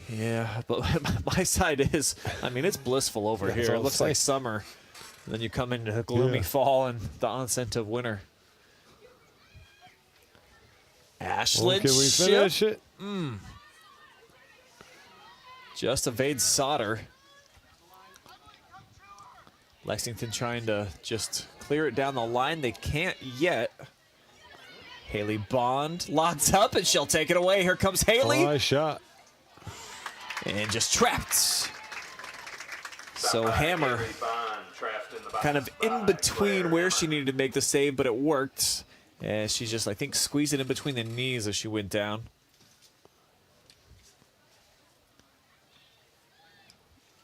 Yeah, but my side is, I mean, it's blissful over Yeah, it's here. It all looks safe. like summer. And then you come into a gloomy fall and the onset of winter. Ashland Can we finish it? just evades Sauter. Lexington trying to just clear it down the line. They can't yet. Haley Bond locked up, and she'll take it away. Here comes Haley. Oh, nice shot. And just trapped. So Hammer kind of in between where she needed to make the save, but it worked. And she just, I think, squeezed it in between the knees as she went down.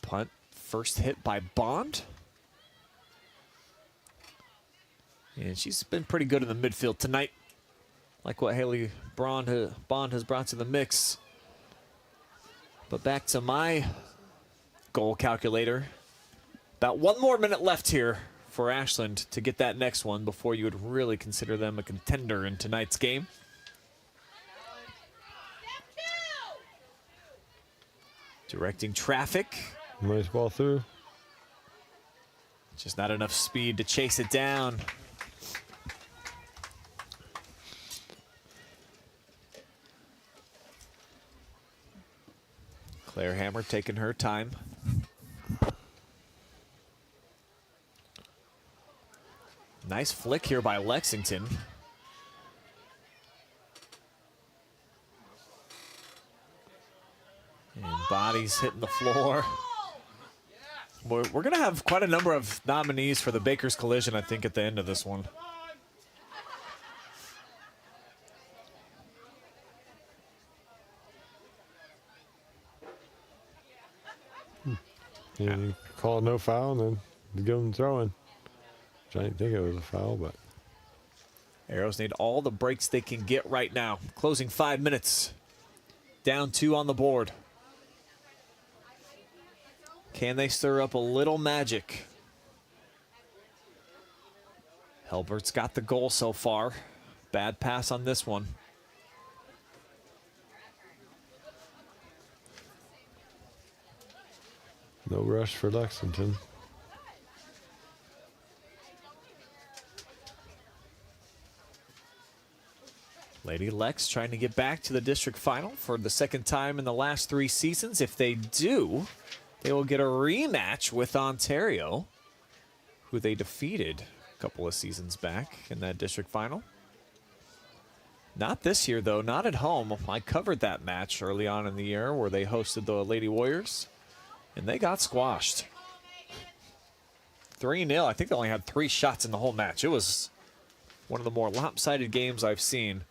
Punt, first hit by Bond. And she's been pretty good in the midfield tonight. Like what Haley Bond has brought to the mix. But back to my goal calculator. About 1 more minute left here for Ashland to get that next one before you would really consider them a contender in tonight's game. Directing traffic. Nice ball through. Just not enough speed to chase it down. Claire Hammer taking her time. Nice flick here by Lexington. And bodies hitting the floor. We're going to have quite a number of nominees for the Baker's Collision, I think, at the end of this one. Yeah, you call no foul and then you give them throwing. Which I didn't think it was a foul, but. Arrows need all the breaks they can get right now. Closing 5 minutes. Down 2 on the board. Can they stir up a little magic? Helbert's got the goal so far. Bad pass on this one. No rush for Lexington. Lady Lex trying to get back to the district final for the 2nd time in the last 3 seasons. If they do, they will get a rematch with Ontario, who they defeated a couple of seasons back in that district final. Not this year, though, not at home. I covered that match early on in the year where they hosted the Lady Warriors, and they got squashed. 3-0. I think they only had 3 shots in the whole match. It was one of the more lopsided games I've seen.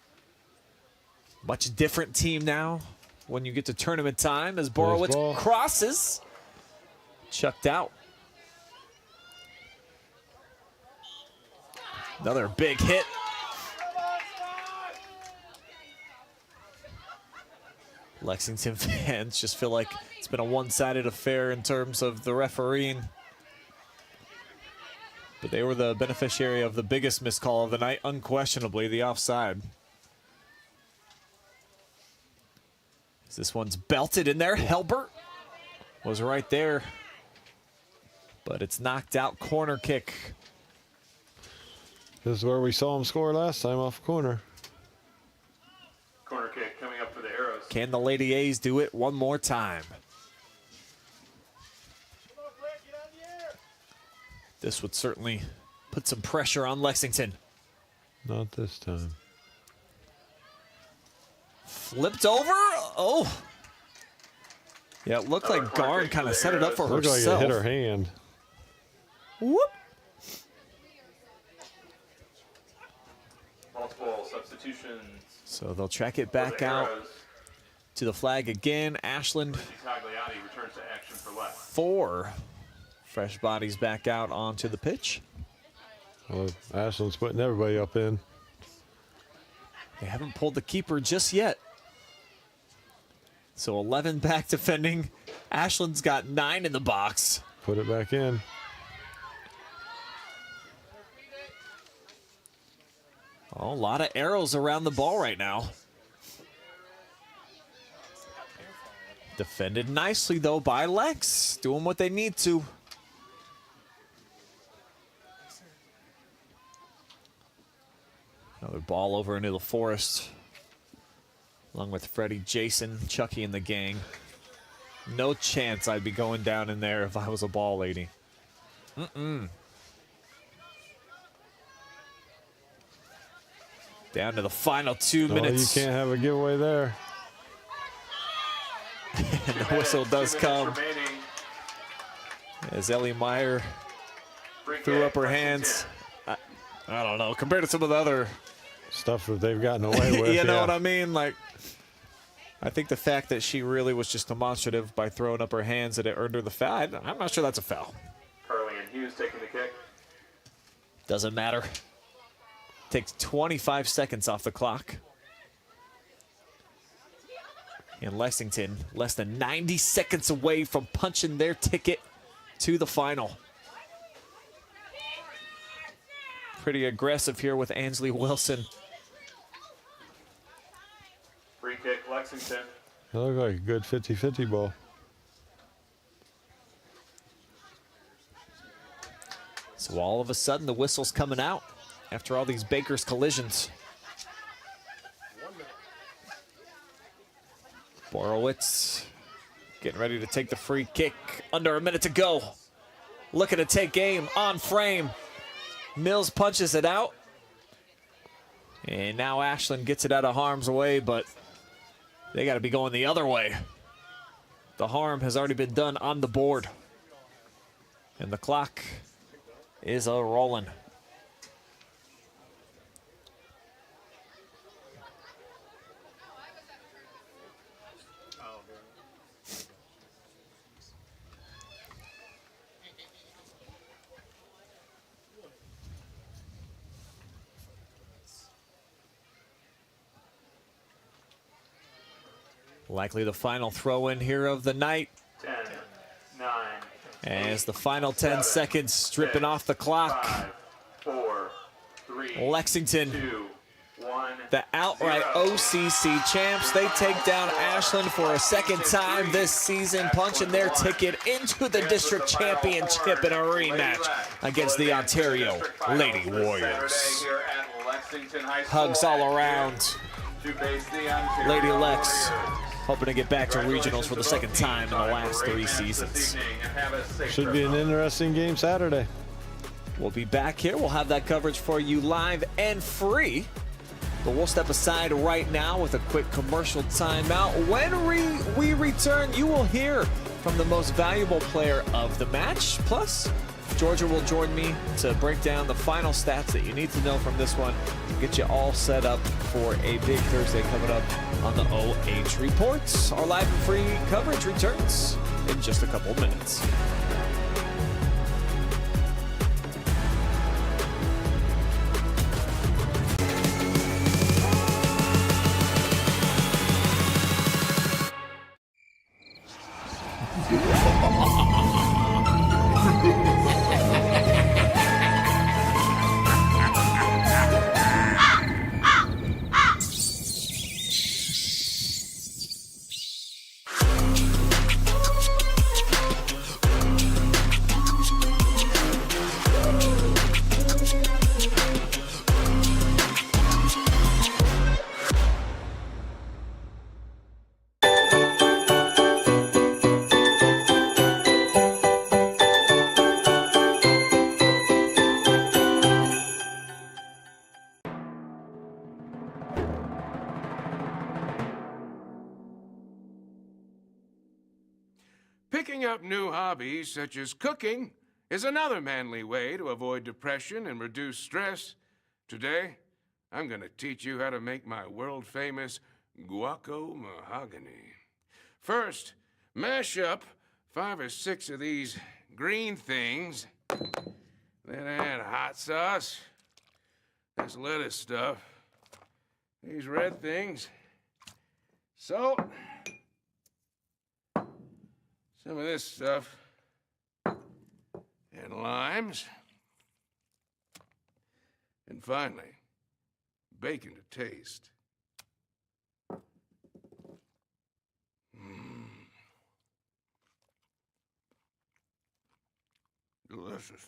Much different team now when you get to tournament time as Borowitz crosses. Chucked out. Another big hit. Lexington fans just feel like it's been a one-sided affair in terms of the refereeing. But they were the beneficiary of the biggest missed call of the night, unquestionably the offside. This one's belted in there. Helbert was right there. But it's knocked out. Corner kick. This is where we saw him score last time, off corner. Corner kick coming up for the Arrows. Can the Lady A's do it one more time? This would certainly put some pressure on Lexington. Not this time. Flipped over. Oh. Yeah, it looked like Garn kind of set it up for herself. Looked like it hit her hand. Whoop. Multiple substitutions. So they'll track it back out to the flag again. Ashland. Tagliati returns to action for left. 4 fresh bodies back out onto the pitch. Well, Ashland's putting everybody up in. They haven't pulled the keeper just yet. So 11 back defending. Ashland's got 9 in the box. Put it back in. Oh, a lot of arrows around the ball right now. Defended nicely, though, by Lex. Doing what they need to. Another ball over into the forest. Along with Freddie, Jason, Chucky, and the gang. No chance I'd be going down in there if I was a ball lady. Down to the final 2 minutes. You can't have a giveaway there. And the whistle does come. as Ellie Meyer threw up her hands. I don't know, compared to some of the other stuff that they've gotten away with. you know what I mean? Like, I think the fact that she really was just demonstrative by throwing up her hands that it earned her the foul, I'm not sure that's a foul. Carly and Hughes taking the kick. Doesn't matter. Takes 25 seconds off the clock. And Lexington less than 90 seconds away from punching their ticket to the final. Pretty aggressive here with Ansley Wilson. Free kick, Lexington. It looked like a good 50-50 ball. So all of a sudden the whistle's coming out after all these Baker's collisions. Borowitz getting ready to take the free kick. Under a minute to go. Looking to take game on frame. Mills punches it out. And now Ashland gets it out of harm's way, but they got to be going the other way. The harm has already been done on the board. And the clock is a-rolling. Likely the final throw-in here of the night. 10, 9, as the final 10 seconds stripping off the clock. 5, 4, 3, Lexington, 2, 1. the outright OCC champs. They take down Ashland for a second time this season, punching their ticket into the district championship in a rematch against the Ontario Lady Warriors. Hugs all around. Lady Lex hoping to get back to regionals for the second time in the last 3 seasons. Should be an interesting game Saturday. We'll be back here. We'll have that coverage for you live and free. But we'll step aside right now with a quick commercial timeout. When we return, you will hear from the most valuable player of the match. Plus, Georgia will join me to break down the final stats that you need to know from this one. Get you all set up for a big Thursday coming up on the OH Reports. Our live and free coverage returns in just a couple of minutes. Picking up new hobbies such as cooking is another manly way to avoid depression and reduce stress. Today, I'm going to teach you how to make my world-famous guaco mahogany. First, mash up 5 or 6 of these green things. Then add hot sauce, this lettuce stuff, these red things, salt, some of this stuff, and limes. And finally, bacon to taste. Delicious.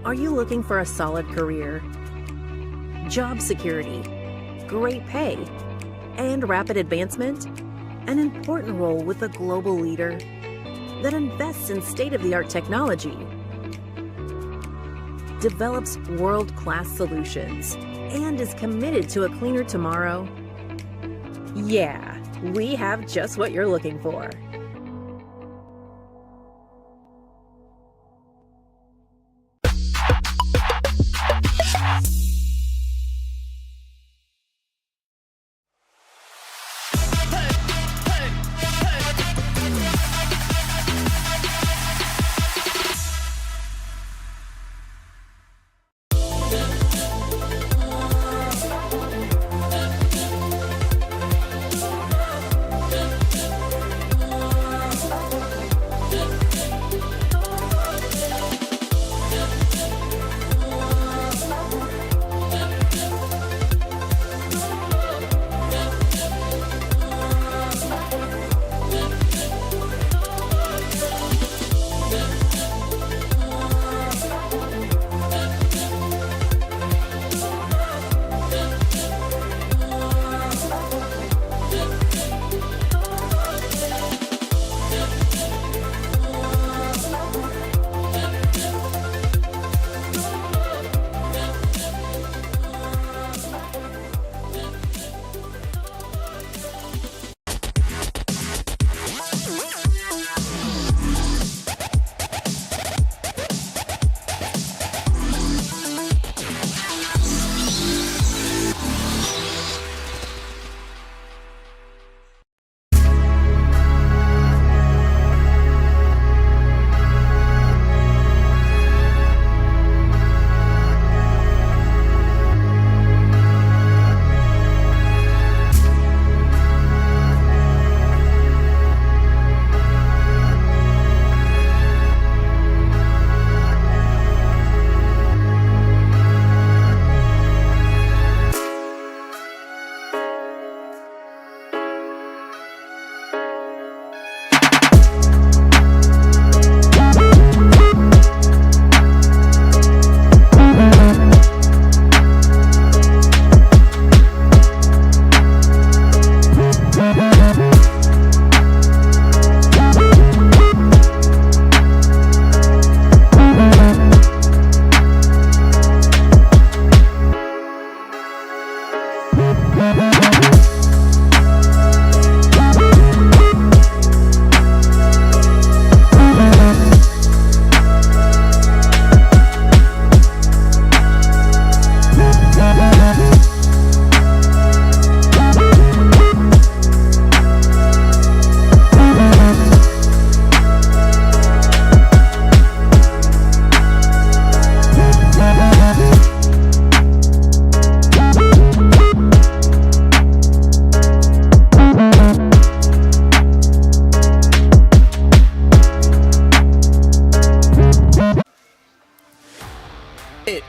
Are you looking for a solid career, job security, great pay, and rapid advancement? An important role with a global leader that invests in state-of-the-art technology, develops world-class solutions, and is committed to a cleaner tomorrow? Yeah, we have just what you're looking for.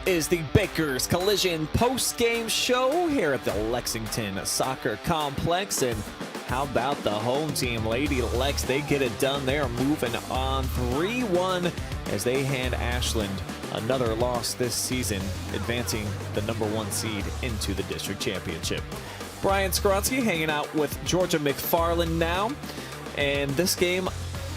Is the Baker's Collision post-game show here at the Lexington Soccer Complex. And how about the home team, Lady Lex? They get it done. They are moving on 3-1 as they hand Ashland another loss this season, advancing the #1 seed into the district championship. Brian Skronsky hanging out with Georgia McFarland now. And this game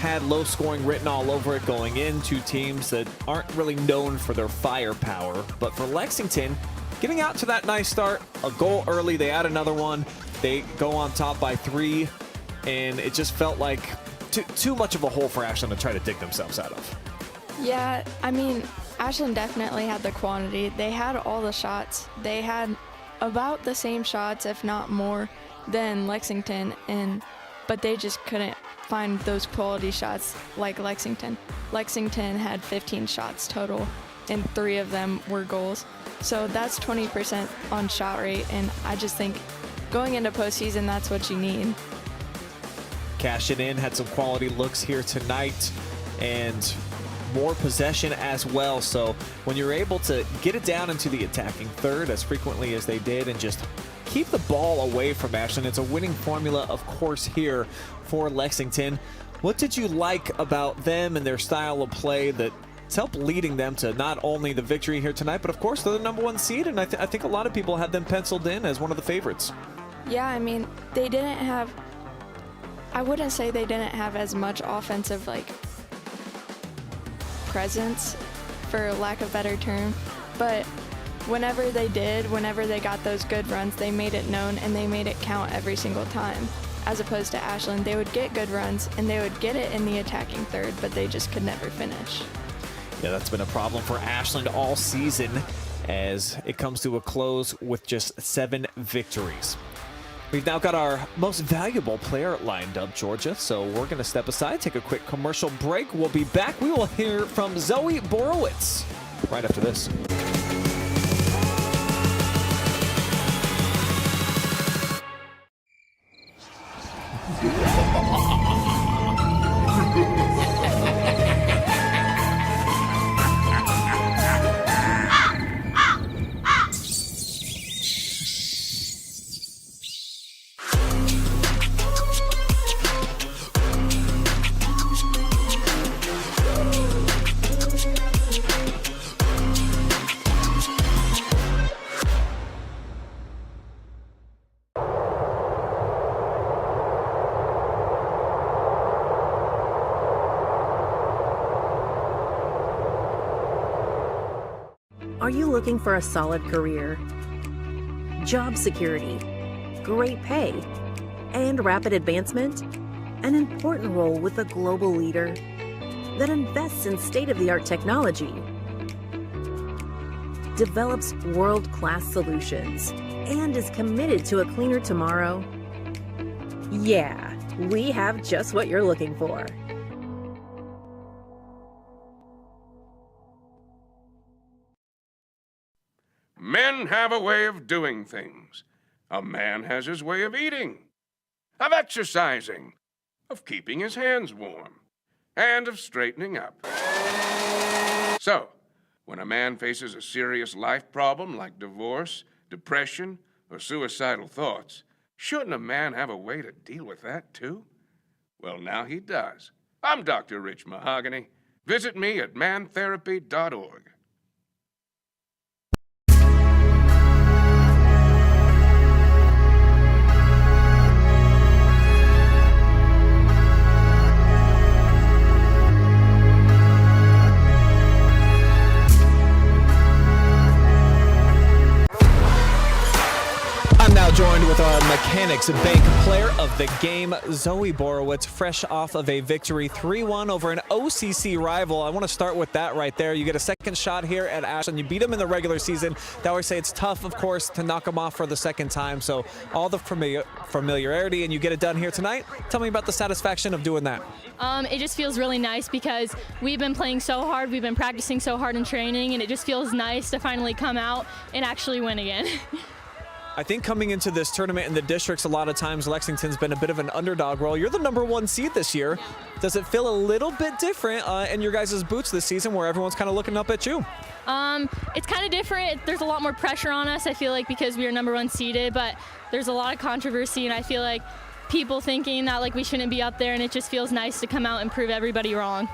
had low scoring written all over it going in. Two teams that aren't really known for their firepower. But for Lexington, getting out to that nice start, a goal early, they add another one. They go on top by 3, and it just felt like too much of a hole for Ashland to try to dig themselves out of. Yeah, I mean, Ashland definitely had the quantity. They had all the shots. They had about the same shots, if not more, than Lexington, but they just couldn't find those quality shots like Lexington. Lexington had 15 shots total, and 3 of them were goals. So that's 20% on shot rate, and I just think going into postseason, that's what you need. Cash it in, had some quality looks here tonight, and more possession as well. So when you're able to get it down into the attacking third as frequently as they did and just keep the ball away from Ashland, it's a winning formula, of course, here for Lexington. What did you like about them and their style of play that's helped leading them to not only the victory here tonight, but of course they're the #1 seed, and I think a lot of people had them penciled in as one of the favorites. Yeah, I mean, they didn't have, I wouldn't say they didn't have as much offensive presence, for lack of a better term, but whenever they got those good runs, they made it known and they made it count every single time. As opposed to Ashland, they would get good runs and they would get it in the attacking third, but they just could never finish. Yeah, that's been a problem for Ashland all season as it comes to a close with just 7 victories. We've now got our most valuable player lined up, Georgia, so we're going to step aside, take a quick commercial break. We'll be back. We will hear from Zoe Borowitz right after this. Are you looking for a solid career, job security, great pay, and rapid advancement? An important role with a global leader that invests in state-of-the-art technology, develops world-class solutions, and is committed to a cleaner tomorrow? Yeah, we have just what you're looking for. Men have a way of doing things. A man has his way of eating, of exercising, of keeping his hands warm, and of straightening up. So, when a man faces a serious life problem like divorce, depression, or suicidal thoughts, shouldn't a man have a way to deal with that too? Well, now he does. I'm Dr. Rich Mahogany. Visit me at mantherapy.org. Joined with our Mechanics Bank player of the game, Zoe Borowitz, fresh off of a victory 3-1 over an OCC rival. I want to start with that right there. You get a second shot here at Ashland. You beat them in the regular season. They always say it's tough, of course, to knock them off for the second time. So all the familiarity, and you get it done here tonight. Tell me about the satisfaction of doing that. It just feels really nice because we've been playing so hard. We've been practicing so hard in training, and it just feels nice to finally come out and actually win again. I think coming into this tournament in the districts, a lot of times Lexington's been a bit of an underdog role. You're the #1 seed this year. Does it feel a little bit different in your guys' boots this season where everyone's kind of looking up at you? It's kind of different. There's a lot more pressure on us, I feel like, because we are #1 seeded, but there's a lot of controversy, and I feel like people thinking that like we shouldn't be up there, and it just feels nice to come out and prove everybody wrong.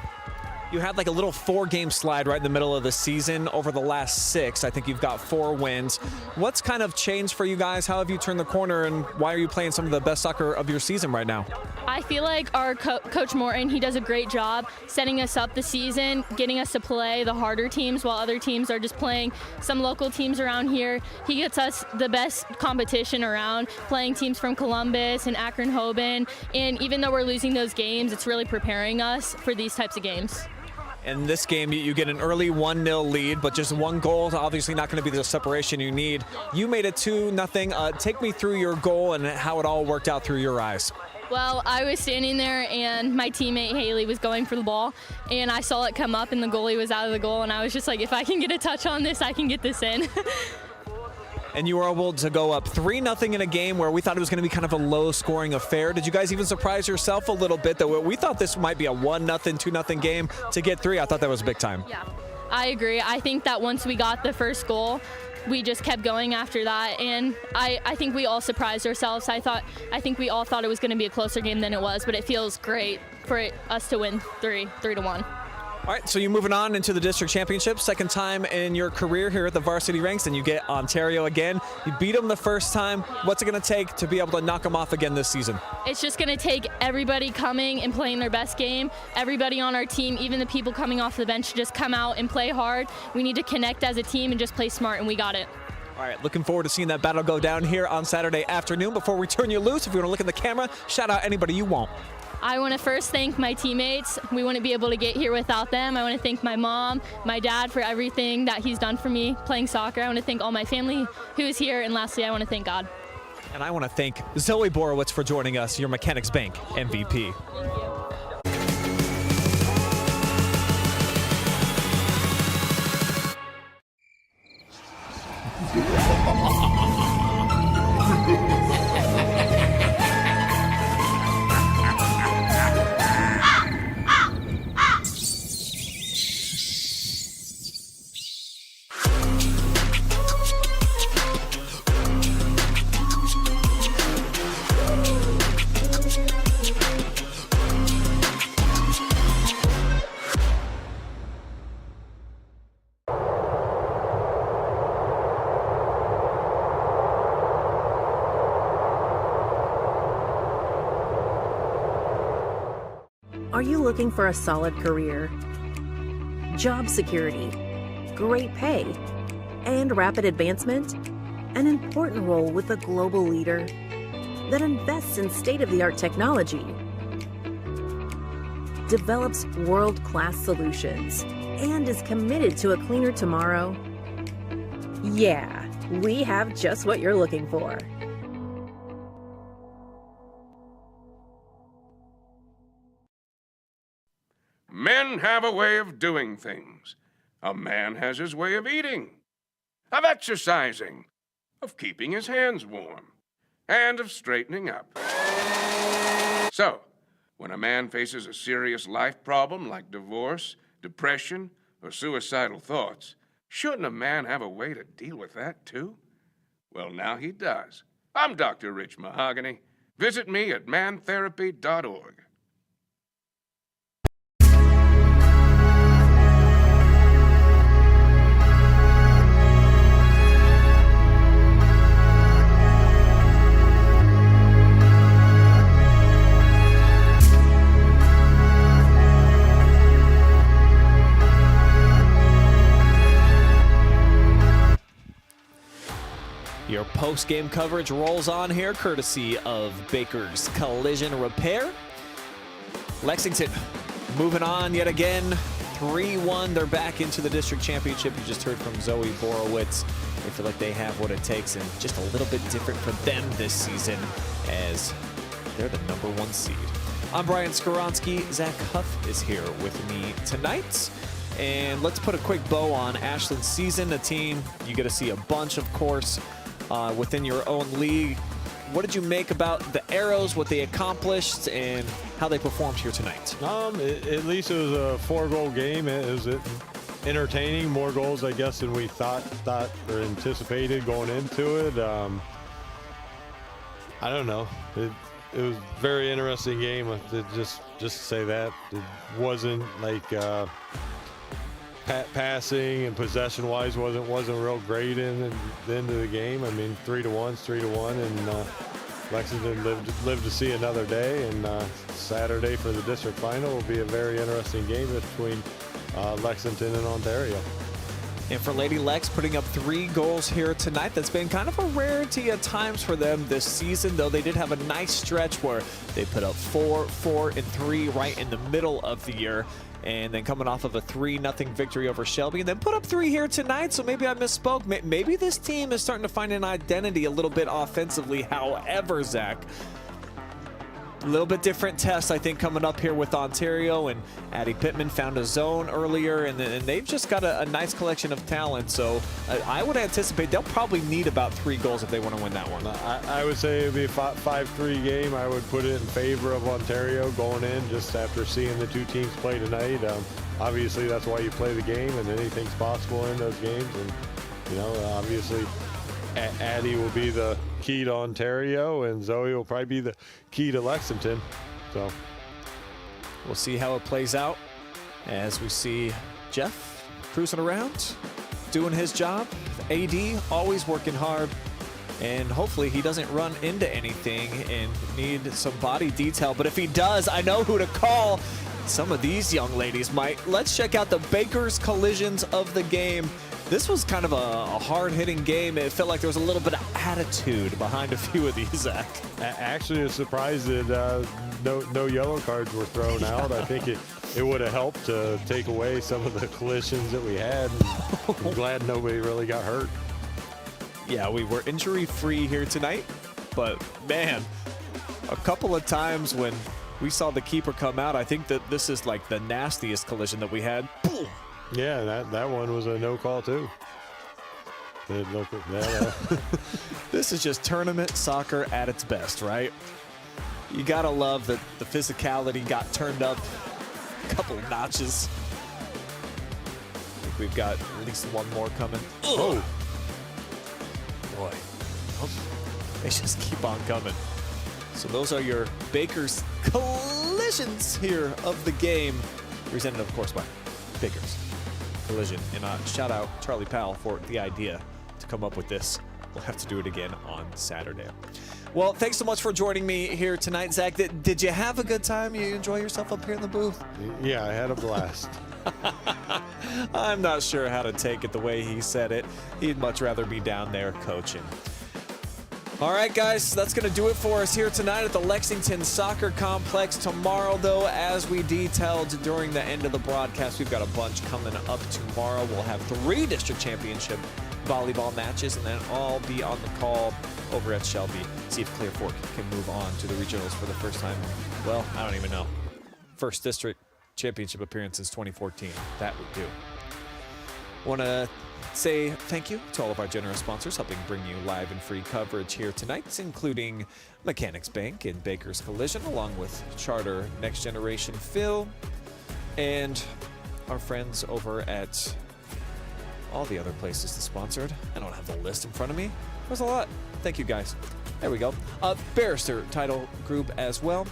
You had like a little 4-game slide right in the middle of the season. Over the last 6, I think you've got 4 wins. What's kind of changed for you guys? How have you turned the corner, and why are you playing some of the best soccer of your season right now? I feel like our Coach Morton, he does a great job setting us up the season, getting us to play the harder teams while other teams are just playing some local teams around here. He gets us the best competition around, playing teams from Columbus and Akron-Hoban, and even though we're losing those games, it's really preparing us for these types of games. In this game, you get an early 1-0 lead, but just 1 goal, obviously not going to be the separation you need. You made it 2-0. Take me through your goal and how it all worked out through your eyes. Well, I was standing there, and my teammate Haley was going for the ball, and I saw it come up, and the goalie was out of the goal, and I was just like, if I can get a touch on this, I can get this in. And you were able to go up 3-0 in a game where we thought it was going to be kind of a low-scoring affair. Did you guys even surprise yourself a little bit that we thought this might be a 1-0, 2-0 game? To get 3, I thought that was big time. Yeah, I agree. I think that once we got the first goal, we just kept going after that, and I think we all surprised ourselves. I think we all thought it was going to be a closer game than it was, but it feels great for us to win 3-1. All right, so you're moving on into the district championship, second time in your career here at the varsity ranks, and you get Ontario again. You beat them the first time. What's it going to take to be able to knock them off again this season? It's just going to take everybody coming and playing their best game. Everybody on our team, even the people coming off the bench, just come out and play hard. We need to connect as a team and just play smart, and we got it. All right, looking forward to seeing that battle go down here on Saturday afternoon. Before we turn you loose, if you want to look in the camera, shout out anybody you want. I want to first thank my teammates. We wouldn't be able to get here without them. I want to thank my mom, my dad for everything that he's done for me playing soccer. I want to thank all my family who is here. And lastly, I want to thank God. And I want to thank Zoe Borowitz for joining us, your Mechanics Bank MVP. Thank you. Are you looking for a solid career, job security, great pay, and rapid advancement? An important role with a global leader that invests in state-of-the-art technology, develops world-class solutions, and is committed to a cleaner tomorrow? Yeah, we have just what you're looking for. Men have a way of doing things. A man has his way of eating, of exercising, of keeping his hands warm, and of straightening up. So, when a man faces a serious life problem like divorce, depression, or suicidal thoughts, shouldn't a man have a way to deal with that too? Well, now he does. I'm Dr. Rich Mahogany. Visit me at mantherapy.org. Your post-game coverage rolls on here, courtesy of Baker's Collision Repair. Lexington moving on yet again, 3-1. They're back into the district championship. You just heard from Zoe Borowitz. They feel like they have what it takes, and just a little bit different for them this season as they're the #1 seed. I'm Brian Skoronsky. Zach Huff is here with me tonight. And let's put a quick bow on Ashland's season, a team you get to see a bunch, of course, within your own league. What did you make about the Arrows, what they accomplished, and how they performed here tonight? At least it was a 4-goal game. It was entertaining, more goals, I guess, than we thought or anticipated going into it. I don't know. It was a very interesting game. Just to say that, it wasn't like passing and possession-wise wasn't real great in the end of the game. I mean, 3-1's 3-1, and Lexington lived to see another day. And Saturday for the district final will be a very interesting game between Lexington and Ontario. And for Lady Lex, putting up 3 goals here tonight. That's been kind of a rarity at times for them this season, though they did have a nice stretch where they put up 4, 4, and 3 right in the middle of the year. And then coming off of a 3-0 victory over Shelby, and then put up 3 here tonight. So maybe I misspoke. Maybe this team is starting to find an identity a little bit offensively. However, Zach, a little bit different test, I think, coming up here with Ontario, and Addie Pittman found a zone earlier, and they've just got a nice collection of talent. So I would anticipate they'll probably need about 3 goals if they want to win that one. I would say it would be a 5-3 game. I would put it in favor of Ontario going in just after seeing the 2 teams play tonight. Obviously, that's why you play the game, and anything's possible in those games. And, you know, obviously, Addie will be the key to Ontario, and Zoe will probably be the key to Lexington. So we'll see how it plays out. as we see Jeff cruising around, doing his job. AD always working hard, and hopefully he doesn't run into anything and need some body detail. But if he does, I know who to call. Some of these young ladies might. Let's check out the Baker's collisions of the game. This was kind of a hard-hitting game. It felt like there was a little bit of attitude behind a few of these, Zach. Actually, I was surprised that no yellow cards were thrown out. I think it would have helped to take away some of the collisions that we had. I'm glad nobody really got hurt. Yeah, we were injury-free here tonight, but man, a couple of times when we saw the keeper come out, I think that this is like the nastiest collision that we had. Boom. Yeah, that one was a no call too. Look at that. This is just tournament soccer at its best, right? You gotta love that the physicality got turned up a couple notches. I think we've got at least one more coming. Oh, boy. They just keep on coming. So those are your Baker's collisions here of the game, presented, of course, by Baker's Collision. And shout out Charlie Powell for the idea to come up with this. We'll have to do it again on Saturday. Well, thanks so much for joining me here tonight, Zach. Did you have a good time? You enjoy yourself up here in the booth? Yeah, I had a blast. I'm not sure how to take it the way he said it. He'd much rather be down there coaching. All right, guys, that's going to do it for us here tonight at the Lexington Soccer Complex. Tomorrow, though, as we detailed during the end of the broadcast, we've got a bunch coming up tomorrow. We'll have 3 district championship volleyball matches, and then I'll be on the call over at Shelby, see if Clear Fork can move on to the regionals for the first time. Well, I don't even know. First district championship appearance since 2014. That would do. Want to say thank you to all of our generous sponsors helping bring you live and free coverage here tonight, including Mechanics Bank and Baker's Collision, along with Charter Next Generation Phil, and our friends over at all the other places that sponsored. I don't have the list in front of me. There's a lot. Thank you, guys. There we go. Barrister Title Group as well,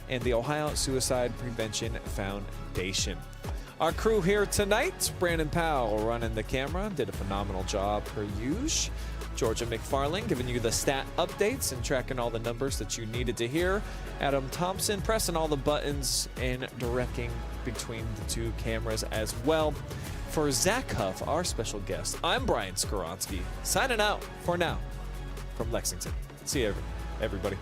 and the Ohio Suicide Prevention Foundation. Our crew here tonight, Brandon Powell running the camera, did a phenomenal job per usual. Georgia McFarling giving you the stat updates and tracking all the numbers that you needed to hear. Adam Thompson pressing all the buttons and directing between the 2 cameras as well. For Zach Huff, our special guest, I'm Brian Skoronsky, signing out for now from Lexington. See you, everybody.